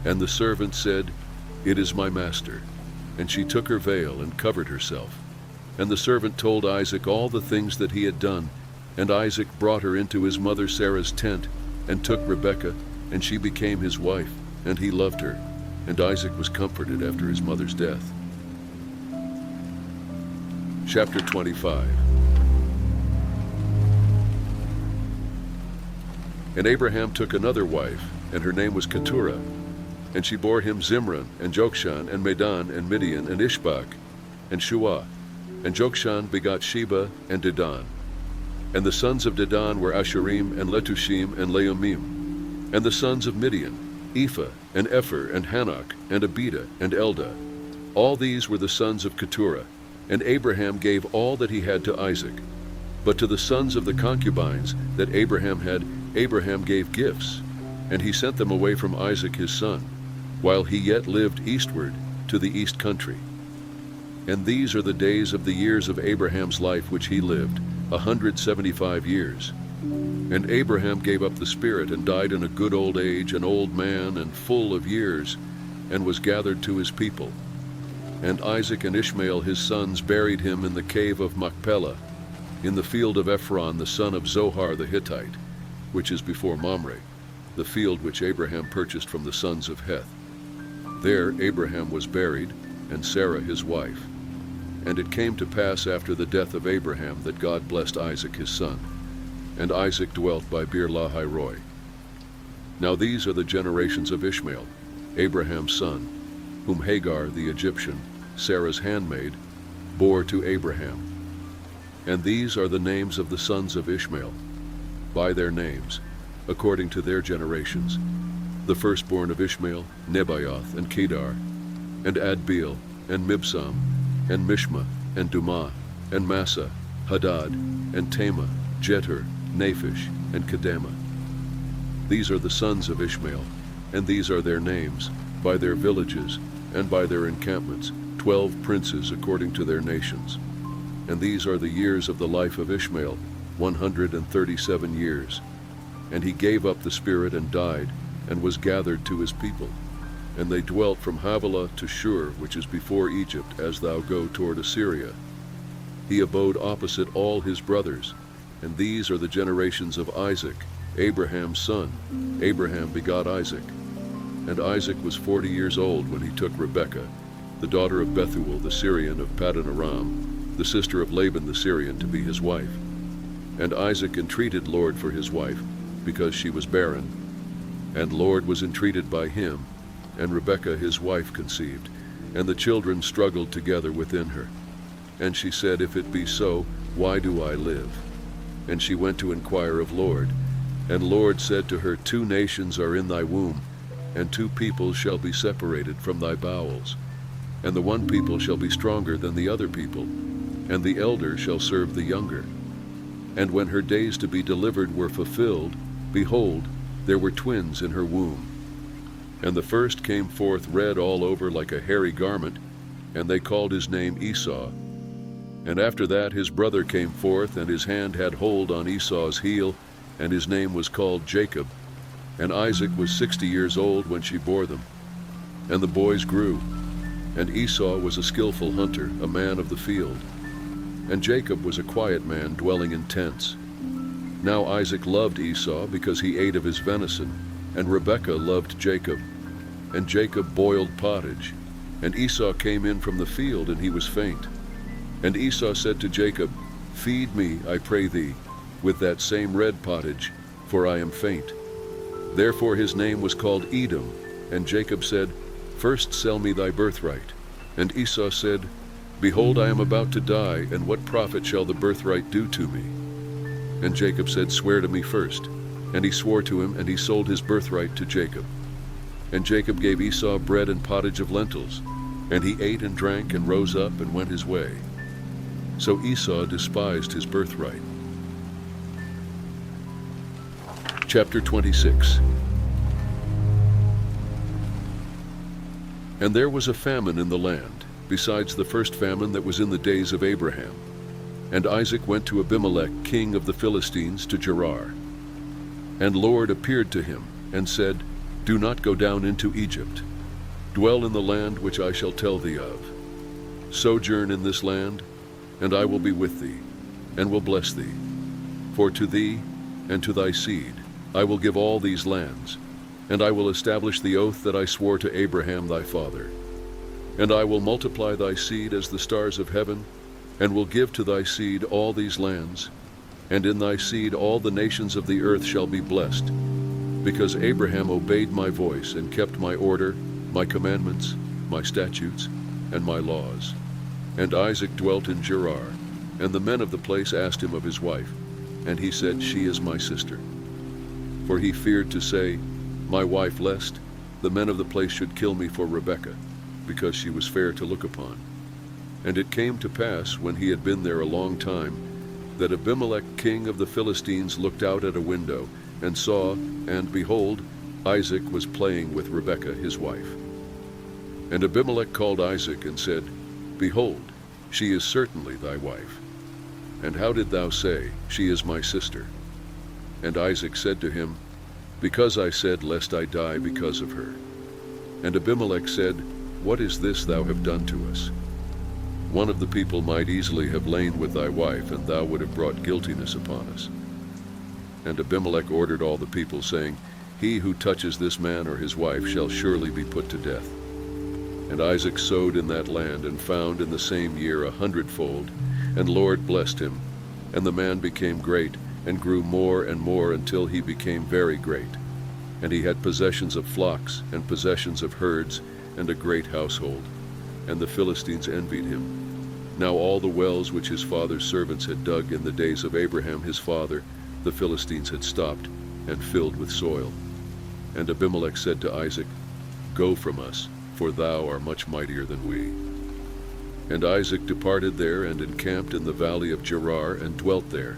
A: And the servant said, It is my master. And she took her veil and covered herself. And the servant told Isaac all the things that he had done. And Isaac brought her into his mother Sarah's tent, and took Rebekah, and she became his wife, and he loved her. And Isaac was comforted after his mother's death. Chapter 25. And Abraham took another wife, and her name was Keturah. And she bore him Zimran, and Jokshan, and Medan, and Midian, and Ishbak, and Shuah. And Jokshan begot Sheba and Dedan. And the sons of Dedan were Asherim, and Letushim, and Leumim. And the sons of Midian, Ephah, and Epher, and Hanok, and Abida, and Eldah. All these were the sons of Keturah. And Abraham gave all that he had to Isaac. But to the sons of the concubines that Abraham had, Abraham gave gifts, and he sent them away from Isaac his son, while he yet lived eastward to the east country. And these are the days of the years of Abraham's life which he lived, 175 years. And Abraham gave up the spirit and died in a good old age, an old man and full of years, and was gathered to his people. And Isaac and Ishmael his sons buried him in the cave of Machpelah, in the field of Ephron the son of Zohar the Hittite, which is before Mamre, the field which Abraham purchased from the sons of Heth. There Abraham was buried, and Sarah his wife. And it came to pass after the death of Abraham that God blessed Isaac his son. And Isaac dwelt by Beer-lahai-roi. Now these are the generations of Ishmael, Abraham's son, whom Hagar the Egyptian, Sarah's handmaid, bore to Abraham. And these are the names of the sons of Ishmael, by their names, according to their generations. The firstborn of Ishmael, Nebaioth, and Kedar, and Adbeel, and Mibsam, and Mishma, and Dumah, and Massa, Hadad, and Tema, Jetur, Naphish, and Kedemah. These are the sons of Ishmael, and these are their names, by their villages, and by their encampments, 12 princes according to their nations. And these are the years of the life of Ishmael, 137 years. And he gave up the spirit and died, and was gathered to his people. And they dwelt from Havilah to Shur, which is before Egypt, as thou go toward Assyria. He abode opposite all his brothers. And these are the generations of Isaac, Abraham's son. Abraham begot Isaac. And Isaac was 40 years old when he took Rebekah, the daughter of Bethuel the Syrian of Paddan Aram, the sister of Laban the Syrian, to be his wife. And Isaac entreated Lord for his wife, because she was barren. And Lord was entreated by him, and Rebekah his wife conceived, and the children struggled together within her. And she said, If it be so, why do I live? And she went to inquire of Lord. And Lord said to her, 2 nations are in thy womb, and 2 peoples shall be separated from thy bowels. And the one people shall be stronger than the other people, and the elder shall serve the younger. And when her days to be delivered were fulfilled, behold, there were twins in her womb. And the first came forth red all over like a hairy garment, and they called his name Esau. And after that his brother came forth, and his hand had hold on Esau's heel, and his name was called Jacob. And Isaac was 60 years old when she bore them. And the boys grew, and Esau was a skillful hunter, a man of the field. And Jacob was a quiet man, dwelling in tents. Now Isaac loved Esau because he ate of his venison, and Rebekah loved Jacob. And Jacob boiled pottage. And Esau came in from the field, and he was faint. And Esau said to Jacob, Feed me, I pray thee, with that same red pottage, for I am faint. Therefore his name was called Edom. And Jacob said, First sell me thy birthright. And Esau said, Behold, I am about to die, and what profit shall the birthright do to me? And Jacob said, Swear to me first. And he swore to him, and he sold his birthright to Jacob. And Jacob gave Esau bread and pottage of lentils, and he ate and drank and rose up and went his way. So Esau despised his birthright. Chapter 26. And there was a famine in the land, besides the first famine that was in the days of Abraham. And Isaac went to Abimelech, king of the Philistines, to Gerar. And Lord appeared to him, and said, Do not go down into Egypt. Dwell in the land which I shall tell thee of. Sojourn in this land, and I will be with thee, and will bless thee. For to thee and to thy seed I will give all these lands, and I will establish the oath that I swore to Abraham thy father. And I will multiply thy seed as the stars of heaven, and will give to thy seed all these lands, and in thy seed all the nations of the earth shall be blessed, because Abraham obeyed my voice and kept my order, my commandments, my statutes, and my laws. And Isaac dwelt in Gerar, and the men of the place asked him of his wife, and he said, She is my sister. For he feared to say, My wife, lest the men of the place should kill me for Rebekah, because she was fair to look upon. And it came to pass, when he had been there a long time, that Abimelech king of the Philistines looked out at a window, and saw, and behold, Isaac was playing with Rebekah his wife. And Abimelech called Isaac and said, Behold, she is certainly thy wife. And how did thou say, She is my sister? And Isaac said to him, Because I said, Lest I die because of her. And Abimelech said, What is this thou have done to us? One of the people might easily have lain with thy wife, and thou would have brought guiltiness upon us. And Abimelech ordered all the people, saying, He who touches this man or his wife shall surely be put to death. And Isaac sowed in that land, and found in the same year 100-fold, and Lord blessed him. And the man became great, and grew more and more until he became very great. And he had possessions of flocks, and possessions of herds, and a great household. And the Philistines envied him. Now all the wells which his father's servants had dug in the days of Abraham his father, the Philistines had stopped, and filled with soil. And Abimelech said to Isaac, Go from us, for thou art much mightier than we. And Isaac departed there, and encamped in the valley of Gerar, and dwelt there.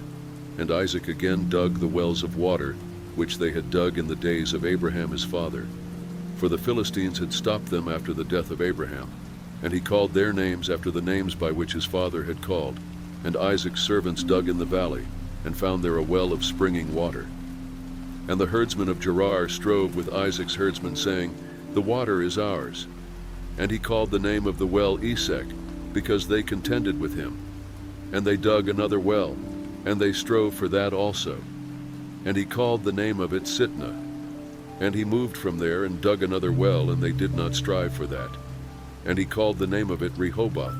A: And Isaac again dug the wells of water, which they had dug in the days of Abraham his father. For the Philistines had stopped them after the death of Abraham. And he called their names after the names by which his father had called. And Isaac's servants dug in the valley, and found there a well of springing water. And the herdsmen of Gerar strove with Isaac's herdsmen, saying, The water is ours. And he called the name of the well Esek, because they contended with him. And they dug another well, and they strove for that also. And he called the name of it Sitnah. And he moved from there and dug another well, and they did not strive for that. And he called the name of it Rehoboth.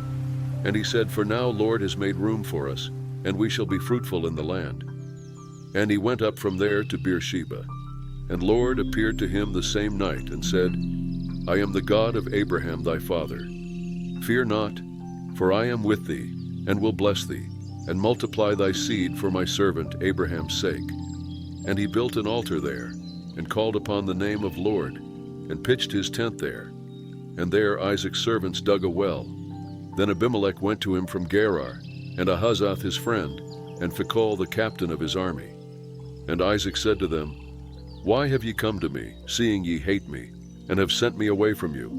A: And he said, For now Lord has made room for us, and we shall be fruitful in the land. And he went up from there to Beersheba. And Lord appeared to him the same night, and said, I am the God of Abraham thy father. Fear not, for I am with thee, and will bless thee, and multiply thy seed for my servant Abraham's sake. And he built an altar there, and called upon the name of Lord, and pitched his tent there. And there Isaac's servants dug a well. Then Abimelech went to him from Gerar, and Ahuzzath his friend, and Phicol the captain of his army. And Isaac said to them, Why have ye come to me, seeing ye hate me, and have sent me away from you?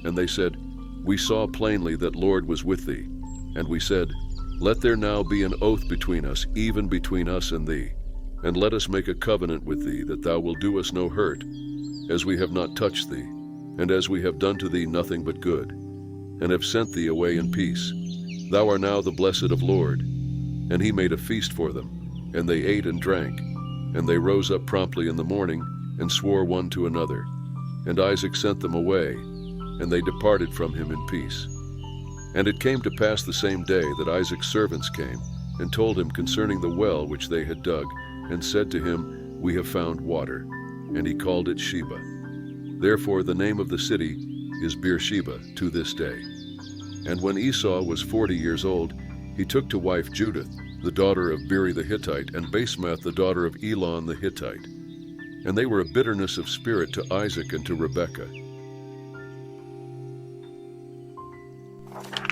A: And they said, We saw plainly that Lord was with thee. And we said, Let there now be an oath between us, even between us and thee. And let us make a covenant with thee, that thou wilt do us no hurt, as we have not touched thee, and as we have done to thee nothing but good, and have sent thee away in peace. Thou art now the blessed of Lord. And he made a feast for them, and they ate and drank. And they rose up promptly in the morning, and swore one to another. And Isaac sent them away, and they departed from him in peace. And it came to pass the same day that Isaac's servants came, and told him concerning the well which they had dug, and said to him, We have found water. And he called it Sheba. Therefore the name of the city is Beersheba to this day. And when Esau was 40 years old, he took to wife Judith, the daughter of Beri the Hittite, and Basemath, the daughter of Elon the Hittite. And they were a bitterness of spirit to Isaac and to Rebekah.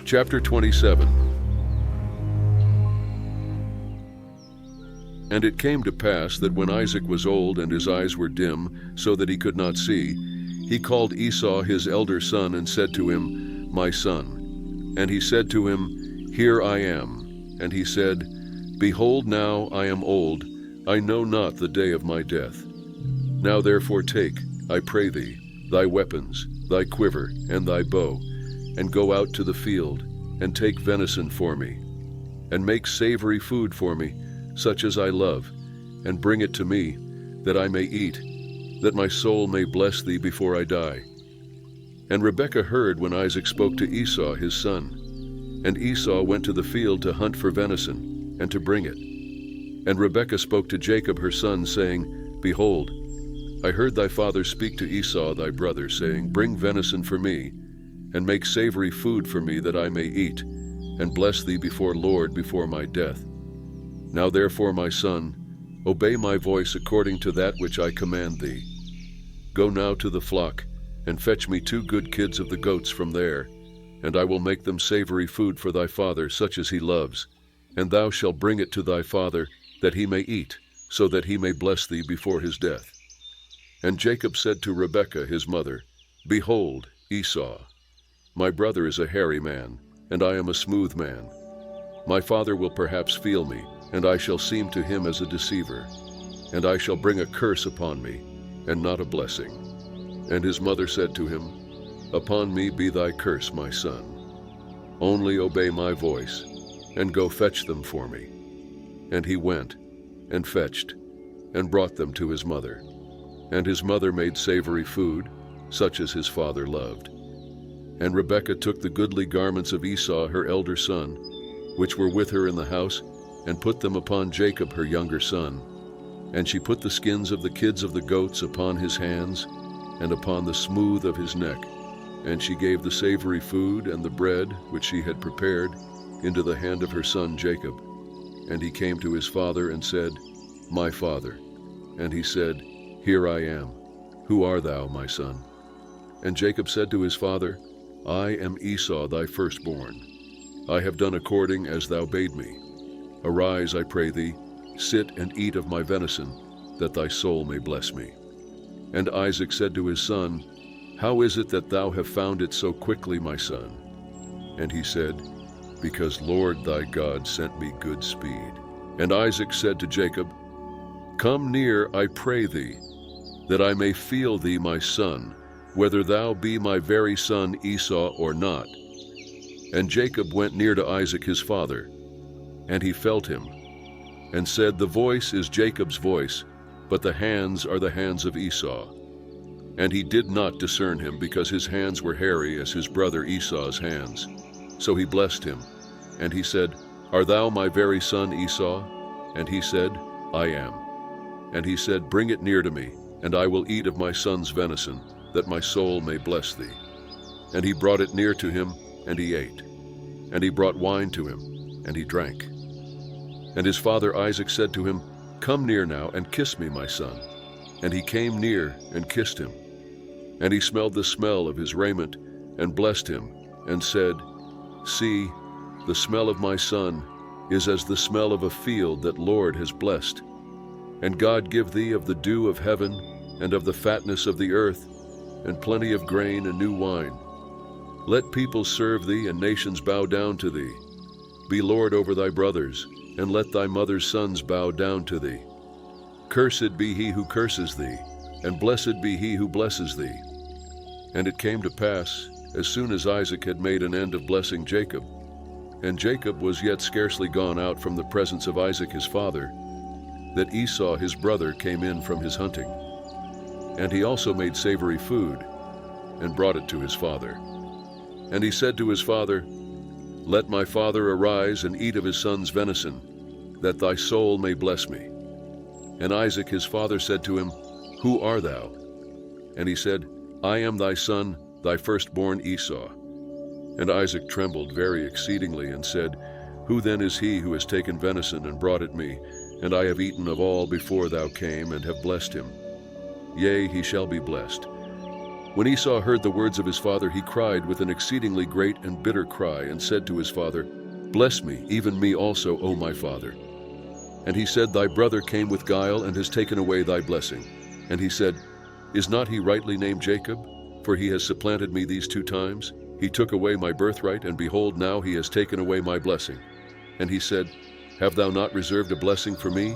A: Chapter 27. And it came to pass that when Isaac was old and his eyes were dim, so that he could not see, he called Esau his elder son and said to him, my son. And he said to him, Here I am. And he said, Behold, now I am old, I know not the day of my death. Now therefore take, I pray thee, thy weapons, thy quiver, and thy bow, and go out to the field, and take venison for me, and make savory food for me, such as I love, and bring it to me, that I may eat, that my soul may bless thee before I die. And Rebekah heard when Isaac spoke to Esau his son. And Esau went to the field to hunt for venison, and to bring it. And Rebekah spoke to Jacob her son, saying, Behold, I heard thy father speak to Esau thy brother, saying, Bring venison for me, and make savory food for me, that I may eat, and bless thee before Lord before my death. Now therefore, my son, obey my voice according to that which I command thee. Go now to the flock, and fetch me 2 good kids of the goats from there, and I will make them savory food for thy father, such as he loves. And thou shalt bring it to thy father, that he may eat, so that he may bless thee before his death. And Jacob said to Rebekah his mother, Behold, Esau, my brother is a hairy man, and I am a smooth man. My father will perhaps feel me, and I shall seem to him as a deceiver, and I shall bring a curse upon me, and not a blessing. And his mother said to him, Upon me be thy curse, my son. Only obey my voice, and go fetch them for me. And he went, and fetched, and brought them to his mother. And his mother made savory food, such as his father loved. And Rebekah took the goodly garments of Esau her elder son, which were with her in the house, and put them upon Jacob her younger son. And she put the skins of the kids of the goats upon his hands, and upon the smooth of his neck. And she gave the savory food and the bread which she had prepared into the hand of her son Jacob. And he came to his father and said, My father. And he said, Here I am. Who art thou, my son? And Jacob said to his father, I am Esau thy firstborn. I have done according as thou bade me. Arise, I pray thee, sit and eat of my venison, that thy soul may bless me. And Isaac said to his son, How is it that thou have found it so quickly, my son? And he said, Because Lord thy God sent me good speed. And Isaac said to Jacob, Come near, I pray thee, that I may feel thee, my son, whether thou be my very son Esau or not. And Jacob went near to Isaac his father, and he felt him, and said, The voice is Jacob's voice, but the hands are the hands of Esau. And he did not discern him, because his hands were hairy as his brother Esau's hands. So he blessed him. And he said, Art thou my very son Esau? And he said, I am. And he said, Bring it near to me, and I will eat of my son's venison, that my soul may bless thee. And he brought it near to him, and he ate. And he brought wine to him, and he drank. And his father Isaac said to him, Come near now, and kiss me, my son. And he came near, and kissed him. And he smelled the smell of his raiment, and blessed him, and said, See, the smell of my son is as the smell of a field that Lord has blessed. And God give thee of the dew of heaven, and of the fatness of the earth, and plenty of grain and new wine. Let people serve thee, and nations bow down to thee. Be Lord over thy brothers, and let thy mother's sons bow down to thee. Cursed be he who curses thee, and blessed be he who blesses thee. And it came to pass, as soon as Isaac had made an end of blessing Jacob, and Jacob was yet scarcely gone out from the presence of Isaac his father, that Esau his brother came in from his hunting. And he also made savory food, and brought it to his father. And he said to his father, Let my father arise and eat of his son's venison, that thy soul may bless me. And Isaac his father said to him, Who art thou? And he said, I am thy son, thy firstborn Esau. And Isaac trembled very exceedingly, and said, Who then is he who has taken venison and brought it me? And I have eaten of all before thou came, and have blessed him. Yea, he shall be blessed. When Esau heard the words of his father, he cried with an exceedingly great and bitter cry, and said to his father, Bless me, even me also, O my father. And he said, Thy brother came with guile, and has taken away thy blessing. And he said, Is not he rightly named Jacob? For he has supplanted me these 2 times. He took away my birthright, and behold, now he has taken away my blessing. And he said, Have thou not reserved a blessing for me?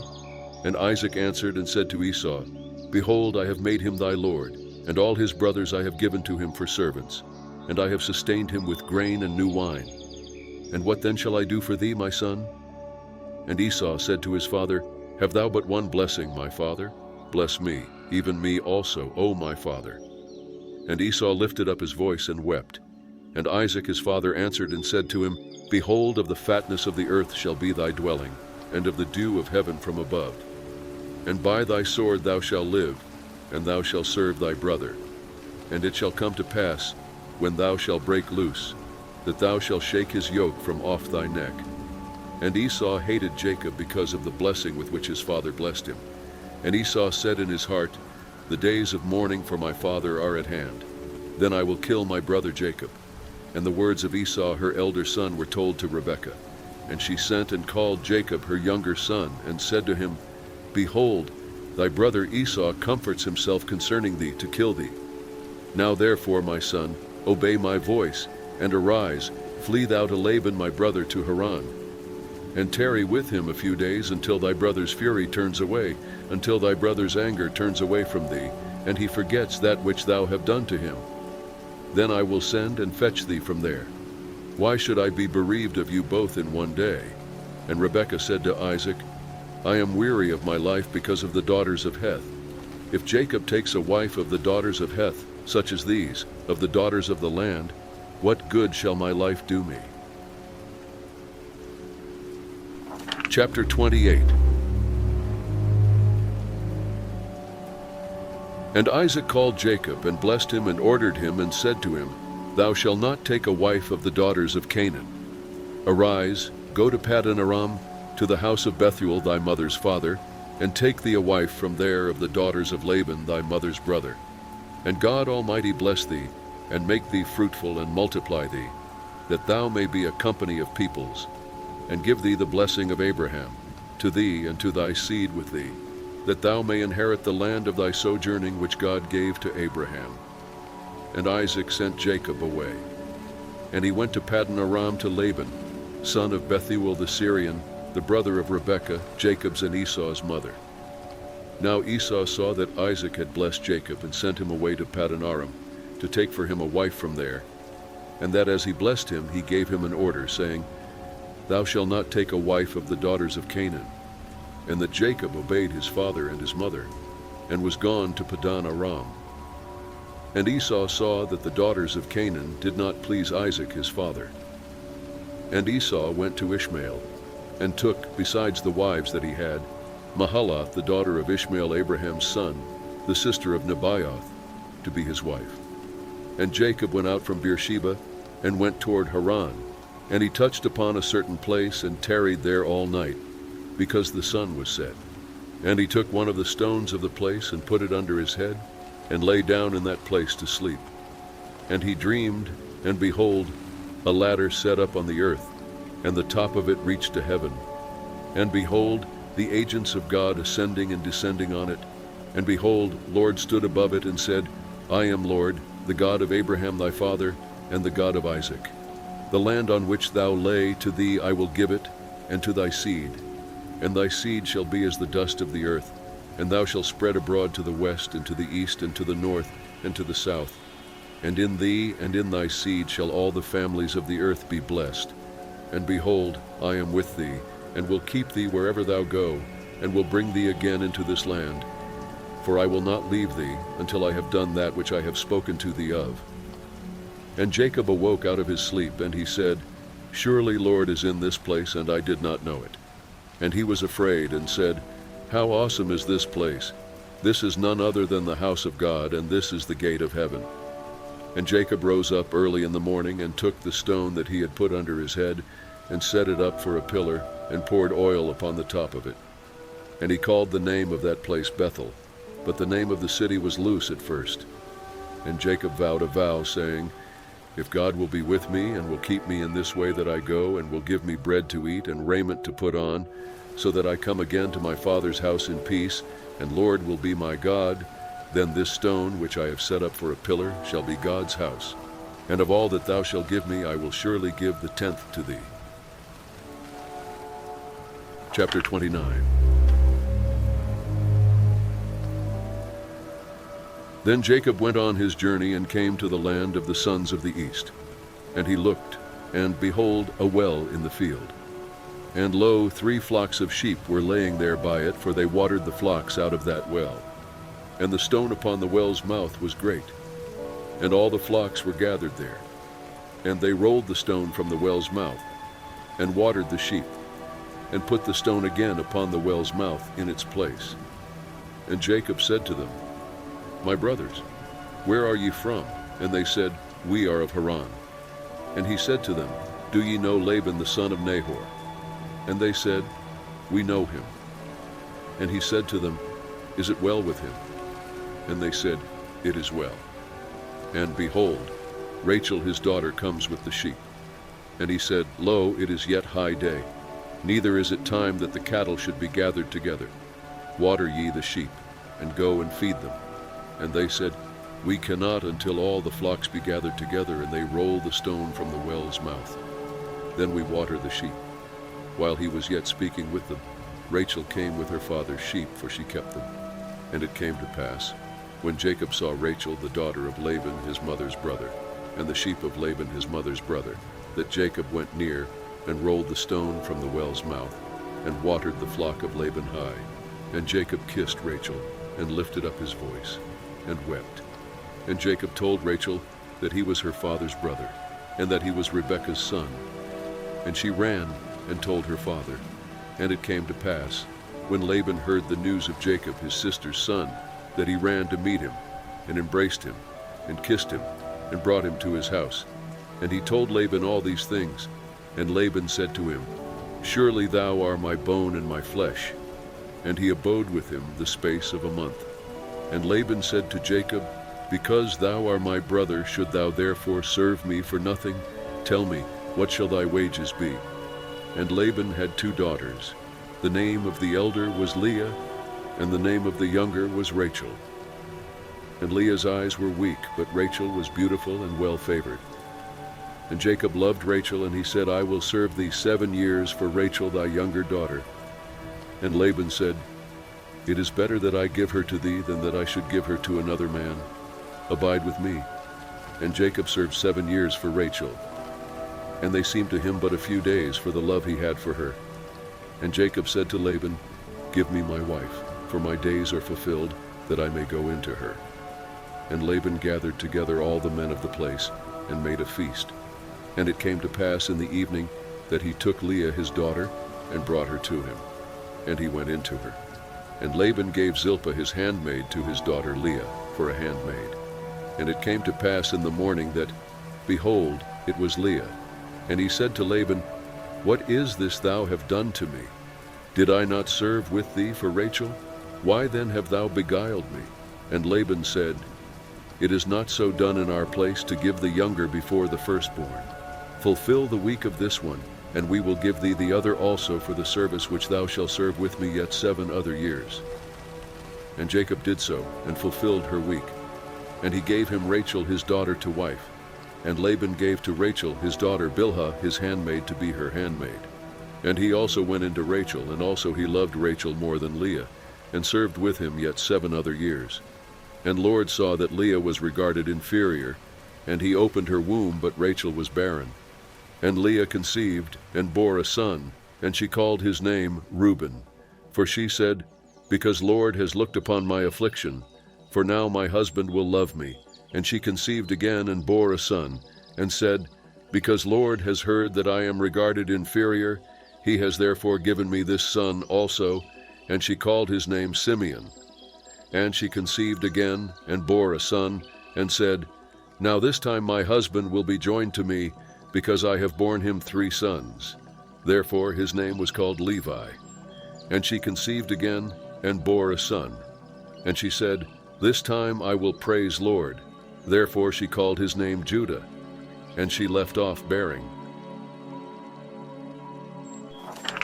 A: And Isaac answered and said to Esau, Behold, I have made him thy lord, and all his brothers I have given to him for servants, and I have sustained him with grain and new wine. And what then shall I do for thee, my son? And Esau said to his father, Have thou but one blessing, my father? Bless me, even me also, O my father. And Esau lifted up his voice and wept. And Isaac his father answered and said to him, Behold, of the fatness of the earth shall be thy dwelling, and of the dew of heaven from above. And by thy sword thou shalt live, and thou shalt serve thy brother. And it shall come to pass, when thou shalt break loose, that thou shalt shake his yoke from off thy neck. And Esau hated Jacob because of the blessing with which his father blessed him. And Esau said in his heart, The days of mourning for my father are at hand. Then I will kill my brother Jacob. And the words of Esau her elder son were told to Rebekah. And she sent and called Jacob her younger son, and said to him, Behold, thy brother Esau comforts himself concerning thee to kill thee. Now therefore, my son, obey my voice, and arise, flee thou to Laban my brother to Haran. And tarry with him a few days until thy brother's fury turns away, until thy brother's anger turns away from thee, and he forgets that which thou have done to him. Then I will send and fetch thee from there. Why should I be bereaved of you both in one day? And Rebekah said to Isaac, I am weary of my life because of the daughters of Heth. If Jacob takes a wife of the daughters of Heth, such as these, of the daughters of the land, what good shall my life do me? Chapter 28. And Isaac called Jacob, and blessed him, and ordered him, and said to him, Thou shalt not take a wife of the daughters of Canaan. Arise, go to Paddan Aram, to the house of Bethuel thy mother's father, and take thee a wife from there of the daughters of Laban thy mother's brother. And God Almighty bless thee, and make thee fruitful, and multiply thee, that thou may be a company of peoples, and give thee the blessing of Abraham, to thee and to thy seed with thee, that thou may inherit the land of thy sojourning which God gave to Abraham. And Isaac sent Jacob away. And he went to Paddan Aram to Laban, son of Bethuel the Syrian, the brother of Rebekah, Jacob's and Esau's mother. Now Esau saw that Isaac had blessed Jacob, and sent him away to Paddan Aram, to take for him a wife from there, and that as he blessed him, he gave him an order, saying, Thou shalt not take a wife of the daughters of Canaan. And that Jacob obeyed his father and his mother, and was gone to Paddan Aram. And Esau saw that the daughters of Canaan did not please Isaac his father. And Esau went to Ishmael, and took, besides the wives that he had, Mahalath, the daughter of Ishmael Abraham's son, the sister of Nebaioth, to be his wife. And Jacob went out from Beersheba, and went toward Haran. And he touched upon a certain place, and tarried there all night, because the sun was set. And he took one of the stones of the place, and put it under his head, and lay down in that place to sleep. And he dreamed, and behold, a ladder set up on the earth, and the top of it reached to heaven. And behold, the agents of God ascending and descending on it. And behold, Lord stood above it, and said, I am Lord, the God of Abraham thy father, and the God of Isaac. The land on which thou lay, to thee I will give it, and to thy seed. And thy seed shall be as the dust of the earth, and thou shalt spread abroad to the west, and to the east, and to the north, and to the south. And in thee and in thy seed shall all the families of the earth be blessed. And behold, I am with thee, and will keep thee wherever thou go, and will bring thee again into this land. For I will not leave thee until I have done that which I have spoken to thee of. And Jacob awoke out of his sleep, and he said, Surely Lord is in this place, and I did not know it. And he was afraid, and said, How awesome is this place! This is none other than the house of God, and this is the gate of heaven. And Jacob rose up early in the morning, and took the stone that he had put under his head, and set it up for a pillar, and poured oil upon the top of it. And he called the name of that place Bethel, but the name of the city was Luz at first. And Jacob vowed a vow, saying, If God will be with me, and will keep me in this way that I go, and will give me bread to eat, and raiment to put on, so that I come again to my father's house in peace, and Lord will be my God, then this stone which I have set up for a pillar shall be God's house. and of all that thou shalt give me I will surely give the 10th to thee. Chapter 29. Then Jacob went on his journey and came to the land of the sons of the east. And he looked, and behold, a well in the field. And lo, 3 flocks of sheep were laying there by it, for they watered the flocks out of that well. And the stone upon the well's mouth was great, and all the flocks were gathered there. And they rolled the stone from the well's mouth, and watered the sheep, and put the stone again upon the well's mouth in its place. And Jacob said to them, My brothers, where are ye from? And they said, We are of Haran. And he said to them, Do ye know Laban the son of Nahor? And they said, We know him. And he said to them, Is it well with him? And they said, It is well. And behold, Rachel his daughter comes with the sheep. And he said, Lo, it is yet high day, neither is it time that the cattle should be gathered together. Water ye the sheep, and go and feed them. And they said, We cannot until all the flocks be gathered together. And they rolled the stone from the well's mouth. Then we water the sheep. While he was yet speaking with them, Rachel came with her father's sheep, for she kept them. And it came to pass, when Jacob saw Rachel the daughter of Laban his mother's brother, and the sheep of Laban his mother's brother, that Jacob went near, and rolled the stone from the well's mouth, and watered the flock of Laban high. And Jacob kissed Rachel, and lifted up his voice, and wept. And Jacob told Rachel that he was her father's brother, and that he was Rebekah's son. And she ran and told her father. And it came to pass, when Laban heard the news of Jacob his sister's son, that he ran to meet him, and embraced him, and kissed him, and brought him to his house. And he told Laban all these things. And Laban said to him, Surely thou art my bone and my flesh. And he abode with him the space of a month. And Laban said to Jacob, Because thou art my brother, should thou therefore serve me for nothing? Tell me, what shall thy wages be? And Laban had 2 daughters. The name of the elder was Leah, and the name of the younger was Rachel. And Leah's eyes were weak, but Rachel was beautiful and well-favored. And Jacob loved Rachel, and he said, I will serve thee 7 years for Rachel thy younger daughter. And Laban said, It is better that I give her to thee than that I should give her to another man. Abide with me. And Jacob served 7 years for Rachel. And they seemed to him but a few days for the love he had for her. And Jacob said to Laban, Give me my wife, for my days are fulfilled, that I may go into her. And Laban gathered together all the men of the place, and made a feast. And it came to pass in the evening that he took Leah his daughter, and brought her to him. And he went into her. And Laban gave Zilpah his handmaid to his daughter Leah for a handmaid. And it came to pass in the morning that, behold, it was Leah. And he said to Laban, What is this thou have done to me? Did I not serve with thee for Rachel? Why then have thou beguiled me? And Laban said, It is not so done in our place to give the younger before the firstborn. Fulfill the week of this one, and we will give thee the other also for the service which thou shalt serve with me yet 7 other years. And Jacob did so, and fulfilled her week. And he gave him Rachel his daughter to wife. And Laban gave to Rachel his daughter Bilhah his handmaid to be her handmaid. And he also went into Rachel, and also he loved Rachel more than Leah, and served with him yet 7 other years. And Lord saw that Leah was regarded inferior, and he opened her womb, but Rachel was barren. And Leah conceived, and bore a son, and she called his name Reuben. For she said, Because Lord has looked upon my affliction, for now my husband will love me. And she conceived again, and bore a son, and said, Because Lord has heard that I am regarded inferior, he has therefore given me this son also. And she called his name Simeon. And she conceived again, and bore a son, and said, Now this time my husband will be joined to me, because I have borne him 3 sons. Therefore his name was called Levi. And she conceived again, and bore a son. And she said, This time I will praise Lord. Therefore she called his name Judah. And she left off bearing.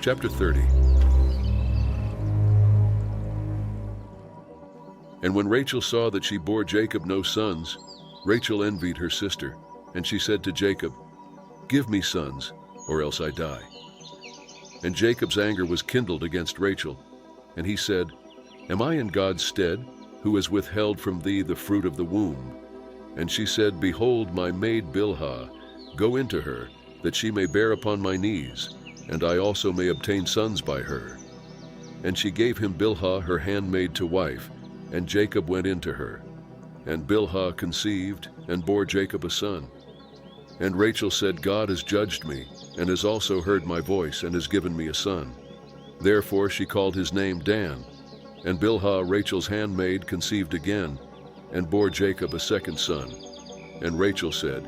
A: Chapter 30. And when Rachel saw that she bore Jacob no sons, Rachel envied her sister, And she said to Jacob, "Give me sons, or else I die." And Jacob's anger was kindled against Rachel, and he said, "Am I in God's stead, who has withheld from thee the fruit of the womb?" And she said, "Behold, my maid Bilhah, go into her, that she may bear upon my knees, and I also may obtain sons by her." And she gave him Bilhah her handmaid to wife, and Jacob went into her. And Bilhah conceived, and bore Jacob a son. And Rachel said, "God has judged me, and has also heard my voice, and has given me a son." Therefore she called his name Dan. And Bilhah, Rachel's handmaid, conceived again, and bore Jacob a second son. And Rachel said,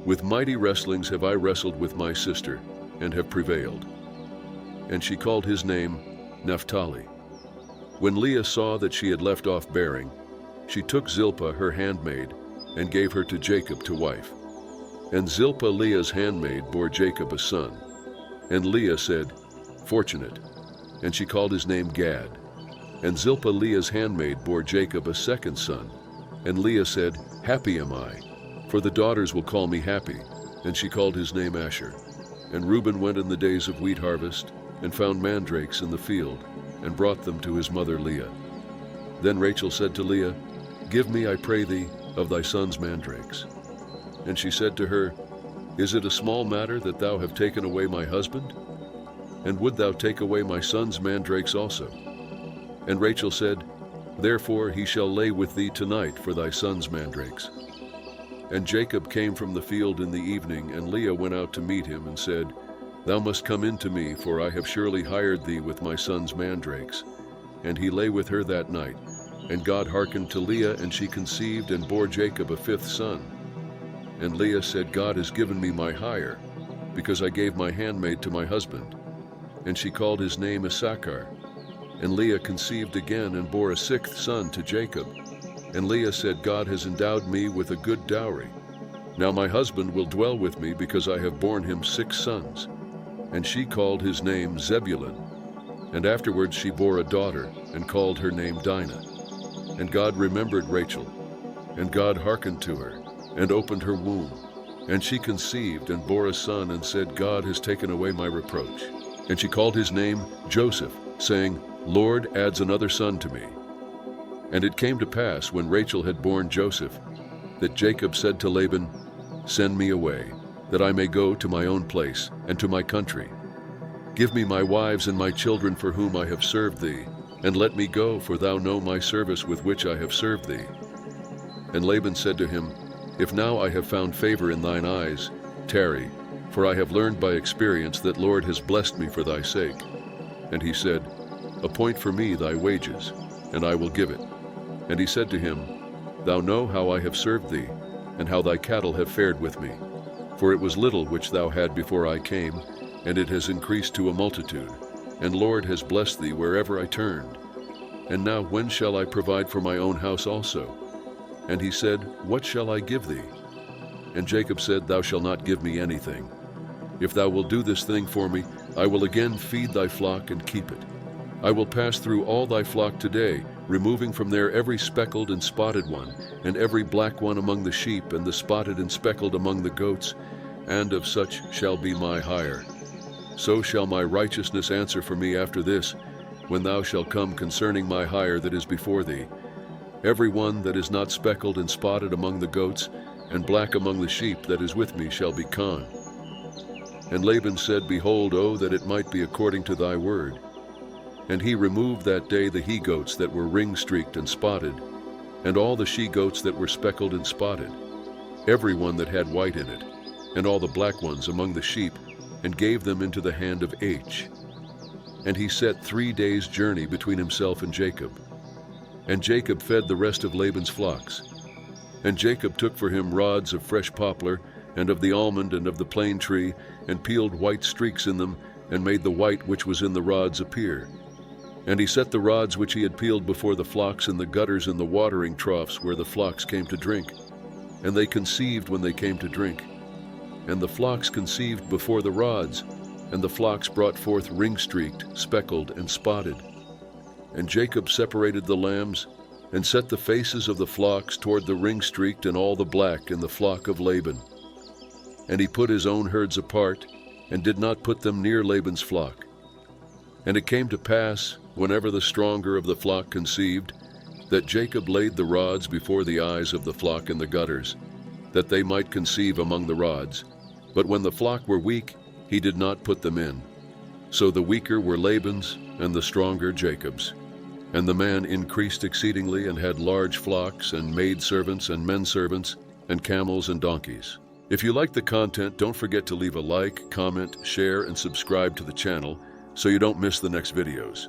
A: "With mighty wrestlings have I wrestled with my sister, and have prevailed." And she called his name Naphtali. When Leah saw that she had left off bearing, she took Zilpah her handmaid, and gave her to Jacob to wife. And Zilpah, Leah's handmaid, bore Jacob a son. And Leah said, "Fortunate," and she called his name Gad. And Zilpah, Leah's handmaid, bore Jacob a second son. And Leah said, "Happy am I, for the daughters will call me happy," and she called his name Asher. And Reuben went in the days of wheat harvest, and found mandrakes in the field, and brought them to his mother Leah. Then Rachel said to Leah, "Give me, I pray thee, of thy son's mandrakes." And she said to her, "Is it a small matter that thou have taken away my husband? And would thou take away my son's mandrakes also?" And Rachel said, "Therefore he shall lay with thee tonight for thy son's mandrakes." And Jacob came from the field in the evening, and Leah went out to meet him, and said, "Thou must come in to me, for I have surely hired thee with my son's mandrakes." And he lay with her that night. And God hearkened to Leah, and she conceived, and bore Jacob a fifth son. And Leah said, "God has given me my hire, because I gave my handmaid to my husband." And she called his name Issachar. And Leah conceived again, and bore a sixth son to Jacob. And Leah said, "God has endowed me with a good dowry. Now my husband will dwell with me, because I have borne him 6 sons. And she called his name Zebulun. And afterwards she bore a daughter, and called her name Dinah. And God remembered Rachel, and God hearkened to her, and opened her womb. And she conceived, and bore a son, and said, "God has taken away my reproach." And she called his name Joseph, saying, "Lord adds another son to me." And it came to pass, when Rachel had borne Joseph, that Jacob said to Laban, "Send me away, that I may go to my own place, and to my country. Give me my wives and my children for whom I have served thee, and let me go, for thou know my service with which I have served thee." And Laban said to him, "If now I have found favor in thine eyes, tarry, for I have learned by experience that Lord has blessed me for thy sake." And he said, "Appoint for me thy wages, and I will give it." And he said to him, "Thou know how I have served thee, and how thy cattle have fared with me. For it was little which thou had before I came, and it has increased to a multitude. And Lord has blessed thee wherever I turned. And now when shall I provide for my own house also?" And he said, "What shall I give thee?" And Jacob said, "Thou shalt not give me anything. If thou wilt do this thing for me, I will again feed thy flock and keep it. I will pass through all thy flock today, removing from there every speckled and spotted one, and every black one among the sheep, and the spotted and speckled among the goats, and of such shall be my hire. So shall my righteousness answer for me after this, when thou shalt come concerning my hire that is before thee. Every one that is not speckled and spotted among the goats, and black among the sheep that is with me shall be con." And Laban said, "Behold, oh, that it might be according to thy word." And he removed that day the he-goats that were ring-streaked and spotted, and all the she-goats that were speckled and spotted, every one that had white in it, and all the black ones among the sheep, and gave them into the hand of H. And he set 3 days' journey between himself and Jacob. And Jacob fed the rest of Laban's flocks. And Jacob took for him rods of fresh poplar, and of the almond and of the plane tree, and peeled white streaks in them, and made the white which was in the rods appear. And he set the rods which he had peeled before the flocks in the gutters in the watering troughs where the flocks came to drink. And they conceived when they came to drink. And the flocks conceived before the rods, and the flocks brought forth ring-streaked, speckled, and spotted. And Jacob separated the lambs, and set the faces of the flocks toward the ring-streaked and all the black in the flock of Laban. And he put his own herds apart, and did not put them near Laban's flock. And it came to pass, whenever the stronger of the flock conceived, that Jacob laid the rods before the eyes of the flock in the gutters, that they might conceive among the rods. But when the flock were weak, he did not put them in. So the weaker were Laban's, and the stronger Jacob's. And the man increased exceedingly, and had large flocks, and maidservants, and menservants, and camels and donkeys. If you like the content, don't forget to leave a like, comment, share, and subscribe to the channel so you don't miss the next videos.